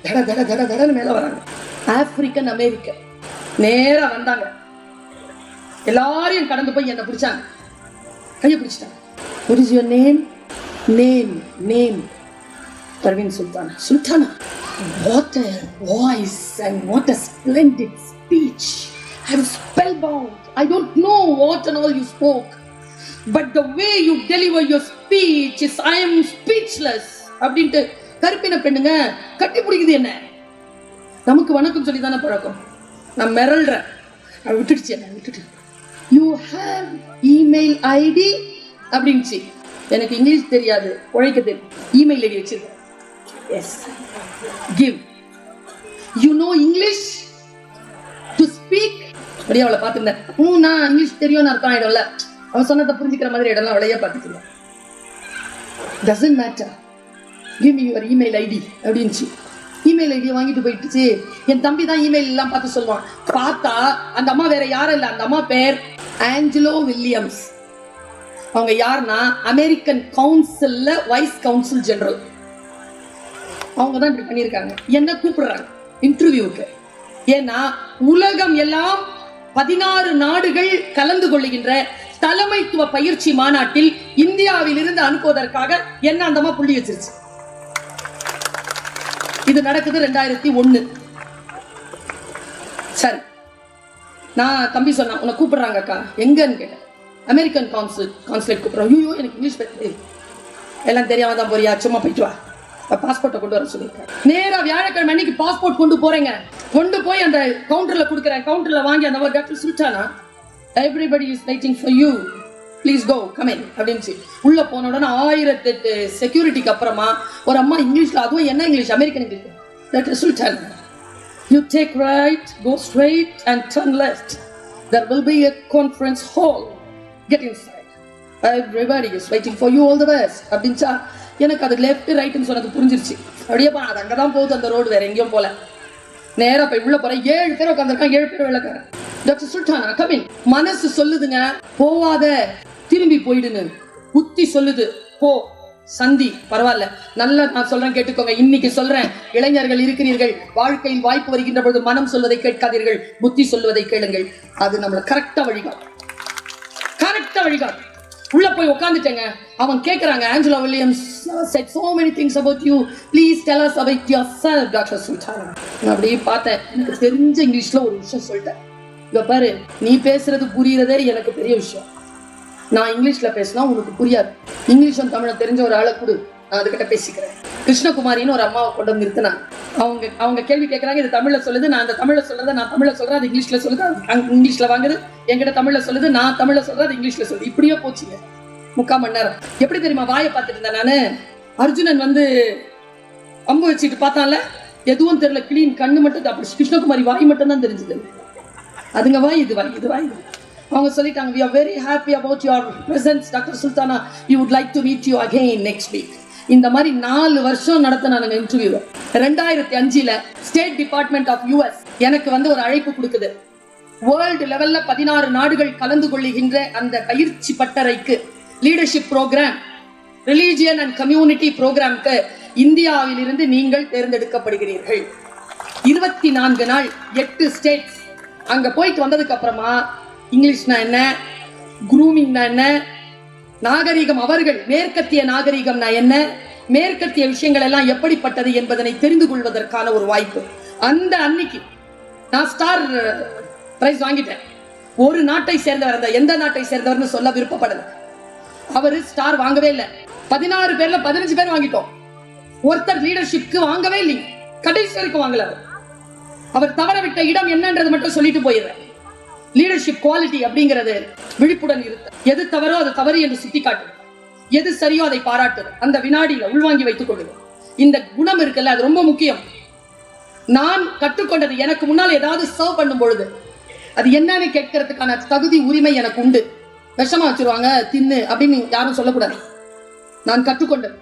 தட தட தட தடன்னு மேல வராங்க. ஆப்பிரிக்கன் அமெரிக்கன் நேரா வந்தாங்க. எல்லாரையும் கடந்து போய் என்ன பிடிச்சாங்க, கையை பிடிச்சிட்டாங்க. What is your name? Name Parveen Sultana. Sultana, what a voice and what a splendid speech. I was spellbound. I don't know what and all you spoke, but the way you deliver your speech is, I am speechless. அப்படின்ட்டு கருப்பின பெண்ணுங்க கட்டி பிடிக்குது என்ன. நமக்கு வணக்கம் சொல்லி தானே பழக்கம். நான் மிரள்றேன். விட்டுடுச்சு என்ன, விட்டுட்டு யூ ஹேவ் இமெயில் ஐடி அப்படின்ச்சு. எனக்கு இங்கிலீஷ் தெரியாது, உழைக்க தெரியும். இமெயில் ஐடி வச்சிருக்கேன். Yes, give. You know English to speak. அப்படியே அவளை பார்த்துருந்தேன். நான் இங்கிலீஷ் தெரியும்னு அர்த்தம் ஆயிடும்ல, அவன் சொன்னதை புரிஞ்சுக்கிற மாதிரி இடம்லாம் அவளையே பார்த்துக்கிறேன். Doesn't matter, give me your email ID அப்படின்ச்சு. இமெயில் ஐடியை வாங்கிட்டு போயிட்டுச்சு. என் தம்பி தான் இமெயில் எல்லாம் பார்த்து சொல்லுவான். பார்த்தா அந்த அம்மா வேற யாரும் இல்லை, அந்த அம்மா பேர் ஆஞ்சலோ வில்லியம்ஸ். அவங்க யாருன்னா அமெரிக்கன் கவுன்சில்ல வைஸ் கவுன்சில் ஜெனரல். அவங்க தான் இப்படி பண்ணியிருக்காங்க. என்ன கூப்பிடுறாங்க இன்டர்வியூக்கு. ஏன்னா உலகம் எல்லாம் 16 நாடுகள் கலந்து கொள்ளுகின்ற தலைமைத்துவ பயிற்சி மாநாட்டில் இந்தியாவில் இருந்து அனுப்புவதற்காக என்ன அந்தமா புள்ளி வச்சிருச்சு. இது நடக்குது 2001. சரி, நான் தம்பி சொன்னா உன்னை கூப்பிடுறாங்க அக்கா, எங்கன்னு கேட்டேன். அமெரிக்கன் கான்சுலேட் கூப்பிடுறாங்க. ஐயோ எனக்கு இங்கிலீஷ் பேச எல்லாம் தெரியாம தான் போறியா, சும்மா போயிட்டு வா, பாஸ்போர்ட்டை கொண்டு வர சொல்லியிருக்கேன். நேரா வியாழக்கிழமை அன்னைக்கு பாஸ்போர்ட் கொண்டு போறேங்க. கொண்டு போய் அந்த கவுண்டர்ல கொடுக்குறேன். கவுண்டர்ல வாங்கி அந்த doctor Sultana, everybody is waiting for you, please go come in அப்படின்னு உள்ள போன உடனே 1008 செக்யூரிட்டிக்கு அப்புறமா ஒரு அம்மா இங்கிலீஷ்ல, அதுவும் என்ன English, American English, doctor Sultan, you take right, go straight and turn left, there will be a conference hall, get inside, everybody is waiting for you, all the best அப்படின்ச்சா. எனக்கு அது லெஃப்ட் ரைட்னு சொன்னது புரிஞ்சிருச்சு. அப்படியே அது அங்கதான் போகுது அந்த ரோடு, வேற எங்கேயும் போல. நேரா போய் உள்ள போறேன். 7 பேர் உட்காந்துருக்கான், 7 பேர் வெள்ளக்காரன். Doctor Sultana come in. மனசு சொல்லுதுங்க போவாத, திரும்பி போயிடுன்னு. புத்தி சொல்லுது போ, சந்தி, பரவாயில்ல, நல்ல நான் சொல்றேன் கேட்டுக்கோங்க. இன்னைக்கு சொல்றேன், இளைஞர்கள் இருக்கிறீர்கள், வாழ்க்கையில் வாய்ப்பு வருகின்ற பொழுது மனம் சொல்வதை கேட்காதீர்கள், புத்தி சொல்வதை கேளுங்கள். அது நம்மளை கரெக்டா வழிகாட்டும். உள்ள போய் உட்காந்துட்டேங்க. அவன் கேட்கறாங்க, Angela Williams said so many things about you, please tell us about yourself, doctor Sultana. நான் அப்படியே பார்த்தேன். எனக்கு தெரிஞ்ச இங்கிலீஷ்ல ஒரு விஷயம் சொல்லிட்டேன். இங்க பாரு, நீ பேசுறது புரியறதே எனக்கு பெரிய விஷயம். நான் இங்கிலீஷ்ல பேசினா உனக்கு புரியாது. இங்கிலீஷும் தமிழும் தெரிஞ்ச ஒரு ஆளை கொடு, நான் அதுகிட்ட பேசிக்கிறேன். கிருஷ்ணகுமாரின்னு ஒரு அம்மாவை கொண்டு வந்து நிறுத்தினாங்க. அவங்க கேள்வி கேட்கறாங்க, இது தமிழ்ல சொல்லுது, நான் அந்த தமிழ்ல சொல்றதை நான் தமிழ்ல சொல்றேன், அது இங்கிலீஷ்ல சொல்லுது, இங்கிலீஷ்ல வாங்குது, என்கிட்ட தமிழ்ல சொல்லுது, நான் தமிழ்ல சொல்றேன், அது இங்கிலீஷ்ல சொல்லுது. இப்படியே போச்சுங்க 3/4 மணி நேரம். எப்படி தெரியுமா, வாயை பார்த்துட்டு இருந்தேன் நானு. அர்ஜுனன் வந்து அம்பு வச்சுட்டு பார்த்தான்ல, எதுவும் தெரியல, கிளீன் கண்ணு மட்டும். அப்படி கிருஷ்ணகுமாரி வாய் மட்டும் தான் தெரிஞ்சது. அதுங்க வாய், இது வாய், இது வாய். அவங்க சொல்லிட்டாங்க, we are very happy about your presence, Dr. Sultana, we would like to meet you again next week. இந்த மாதிரி 4 வருஷம் நடத்தினாங்க interview. 2005 state department of US எனக்கு வந்து ஒரு அழைப்பு கொடுக்குது. வேர்ல்டு லெவல்ல 16 நாடுகள் கலந்து கொள்ளுகின்ற அந்த பயிற்சி பட்டறைக்கு, leadership programme, religion and community ப்ரோக்ராம்க்கு இந்தியாவில் இருந்து நீங்கள் தேர்ந்தெடுக்கப்படுகிறீர்கள். 24 நாள் 8 ஸ்டேட்ஸ். அங்க போயிட்டு வந்ததுக்கு அப்புறமா இங்கிலீஷ்னா என்ன, குரூமிங்னா என்ன, நாகரிகம், அவர்கள் மேற்கத்திய நாகரிகம்னா என்ன, மேற்கத்திய விஷயங்கள் எல்லாம் எப்படிப்பட்டது என்பதனை தெரிந்து கொள்வதற்கான ஒரு வாய்ப்பு. அந்த அன்னைக்கு நான் ஸ்டார் பிரைஸ் வாங்கிட்டேன். ஒரு நாட்டை சேர்ந்தவர், அந்த எந்த நாட்டை சேர்ந்தவர்னு சொல்ல விருப்பப்படல. அவரு ஸ்டார் வாங்கவே இல்லை. 16 பேர்ல 15 பேர் வாங்கிட்டோம். ஒருத்தர் லீடர்ஷிப்க்கு வாங்கவே இல்லை, கடைசி வரைக்கும் வாங்கல. அவர் தவற விட்ட இடம் என்னன்றது மட்டும் சொல்லிட்டு போயிடுறேன். லீடர்ஷிப் குவாலிட்டி அப்படிங்கிறது விழிப்புடன் இருக்கு. எது தவறோ அது தவறு என்று சுட்டி காட்டு, எது சரியோ அதை பாராட்டுது, அந்த வினாடியில உள்வாங்கி வைத்துக் கொள்ளுது. இந்த குணம் இருக்குல்ல, அது ரொம்ப முக்கியம். நான் கற்றுக்கொண்டது, எனக்கு முன்னால் ஏதாவது சர்வ் பண்ணும் பொழுது அது என்னன்னு கேட்கறதுக்கான தகுதி, உரிமை எனக்கு உண்டு. விஷமா வச்சிருவாங்க தின்னு அப்படின்னு யாரும் சொல்லக்கூடாது. நான் கற்றுக்கொண்டது,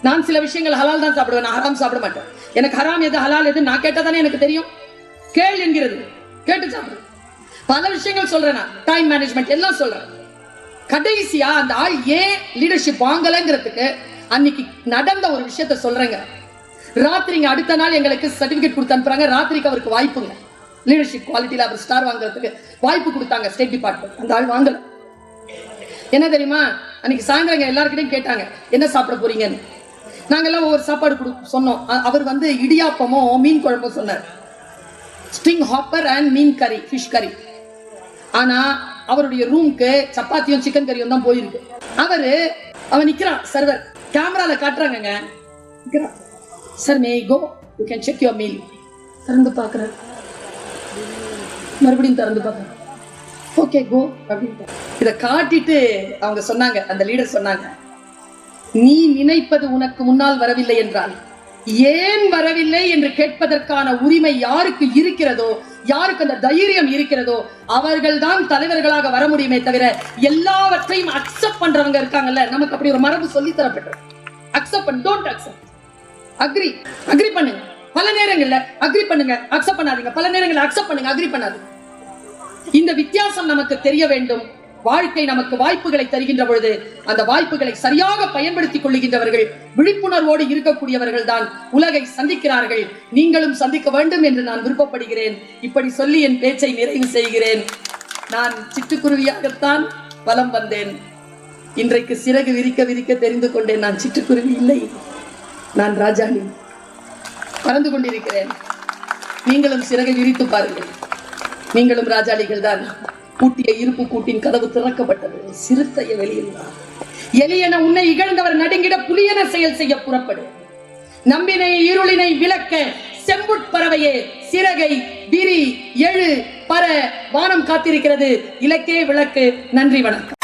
நான் சில விஷயங்கள் ஹலால் தான் சாப்பிடுவேன், நான் ஹராம் சாப்பிட மாட்டேன். எனக்கு ஹராம் எது ஹலால் எது நான் கேட்டாதானே எனக்கு தெரியும். கேள் என்கிறது, கேட்டு சாப்பிடு. பல விஷயங்கள் சொல்றேன், டைம் மேனேஜ்மெண்ட் எல்லாம் சொல்றேன். கடைசியா அந்த ஆள் ஏன் லீடர்ஷிப் வாங்கலங்கிறதுக்கு அன்னைக்கு நடந்த ஒரு விஷயத்த சொல்றேங்க. ராத்திரிங்க அடுத்த நாள் எங்களுக்கு சர்டிபிகேட் கொடுத்து அனுப்புறாங்க. ராத்திரிக்கு அவருக்கு வாய்ப்புங்க, லீடர்ஷிப் குவாலிட்டியில அவர் ஸ்டார் வாங்குறதுக்கு வாய்ப்பு கொடுத்தாங்க ஸ்டேட் டிபார்ட்மெண்ட். அந்த ஆள் வாங்கல. என்ன தெரியுமா, அன்னைக்கு சாயந்தரம் எல்லாருக்கிட்டையும் கேட்டாங்க என்ன சாப்பிட போறீங்கன்னு. நாங்கெல்லாம் ஒவ்வொரு சாப்பாடு சொன்னோம். அவர் வந்து இடியாப்பமும் மீன் குழம்பும் சொன்னார். ஸ்ட்ரிங் ஹாப்பர் அண்ட் மீன் கறி, ஃபிஷ் கறி. ஆனா அவருடைய ரூம்க்கு சப்பாத்தியும் சிக்கன் கறியும் தான் போயிருக்கு. அவன் நிக்கிறான், சர்வர் கேமரால காட்டுறாங்க. Sir may go, you can check your meal. திறந்து பார்க்குறேன், மறுபடியும் திறந்து பார்க்குறேன், ஓகே கோ அப்படின்னு இதை காட்டிட்டு அவங்க சொன்னாங்க, அந்த லீடர் சொன்னாங்க, நீ நினைப்பது உனக்கு முன்னால் வரவில்லை என்றால் ஏன் வரவில்லை என்று கேட்பதற்கான உரிமை யாருக்கு இருக்கிறதோ, யாருக்கு அந்த தைரியம் இருக்கிறதோ அவர்கள் தான் தலைவர்களாக வர முடியுமே தவிர எல்லாவற்றையும் அக்செப்ட் பண்றவங்க இருக்காங்கல்ல, நமக்கு அப்படி ஒரு மரபு சொல்லி தரப்பட்டது. அக்செப்ட் பண்ணு, டோன்ட் அக்செப்ட், அக்ரி பண்ணுங்க. பல நேரங்கள்ல அக்ரி பண்ணுங்க, அக்செப்ட் பண்ணாதீங்க. பல நேரங்கள்ல அக்செப்ட் பண்ணுங்க, அக்ரி பண்ணாதீங்க. இந்த வித்தியாசம் நமக்கு தெரிய வேண்டும். வாழ்க்கை நமக்கு வாய்ப்புகளை தருகின்ற பொழுது அந்த வாய்ப்புகளை சரியாக பயன்படுத்திக் கொள்ளுகின்றவர்கள், விழிப்புணர்வோடு இருக்கக்கூடியவர்கள் தான் உலகை சந்திக்கிறார்கள். நீங்களும் சந்திக்க வேண்டும் என்று நான் விருப்பப்படுகிறேன். இப்படி சொல்லி என் பேச்சை நிறைவு செய்கிறேன். நான் சிட்டுக்குருவியாகத்தான் வலம் வந்தேன். இன்றைக்கு சிறகு விரிக்க விரிக்க தெரிந்து கொண்டேன், நான் சிட்டுக்குருவி இல்லை, நான் ராஜாணி, பறந்து கொண்டிருக்கிறேன். நீங்களும் சிறகை விரித்து பாருங்கள், நீங்களும் ராஜாளிகள் தான். பூட்டிய இருப்பு கூட்டின் கதவு திறக்கப்பட்டது, சிறுத்தைய வெளியில் தான். எலியென உன்னை இகழ்ந்தவர் நடுங்கிட புலியென செயல் செய்ய புறப்படு. நம்பினை இருளினை விளக்க செம்புட்பறவையே சிறகை விரி எழு பற வானம் காத்திருக்கிறது. இலக்கே விளக்கு. நன்றி, வணக்கம்.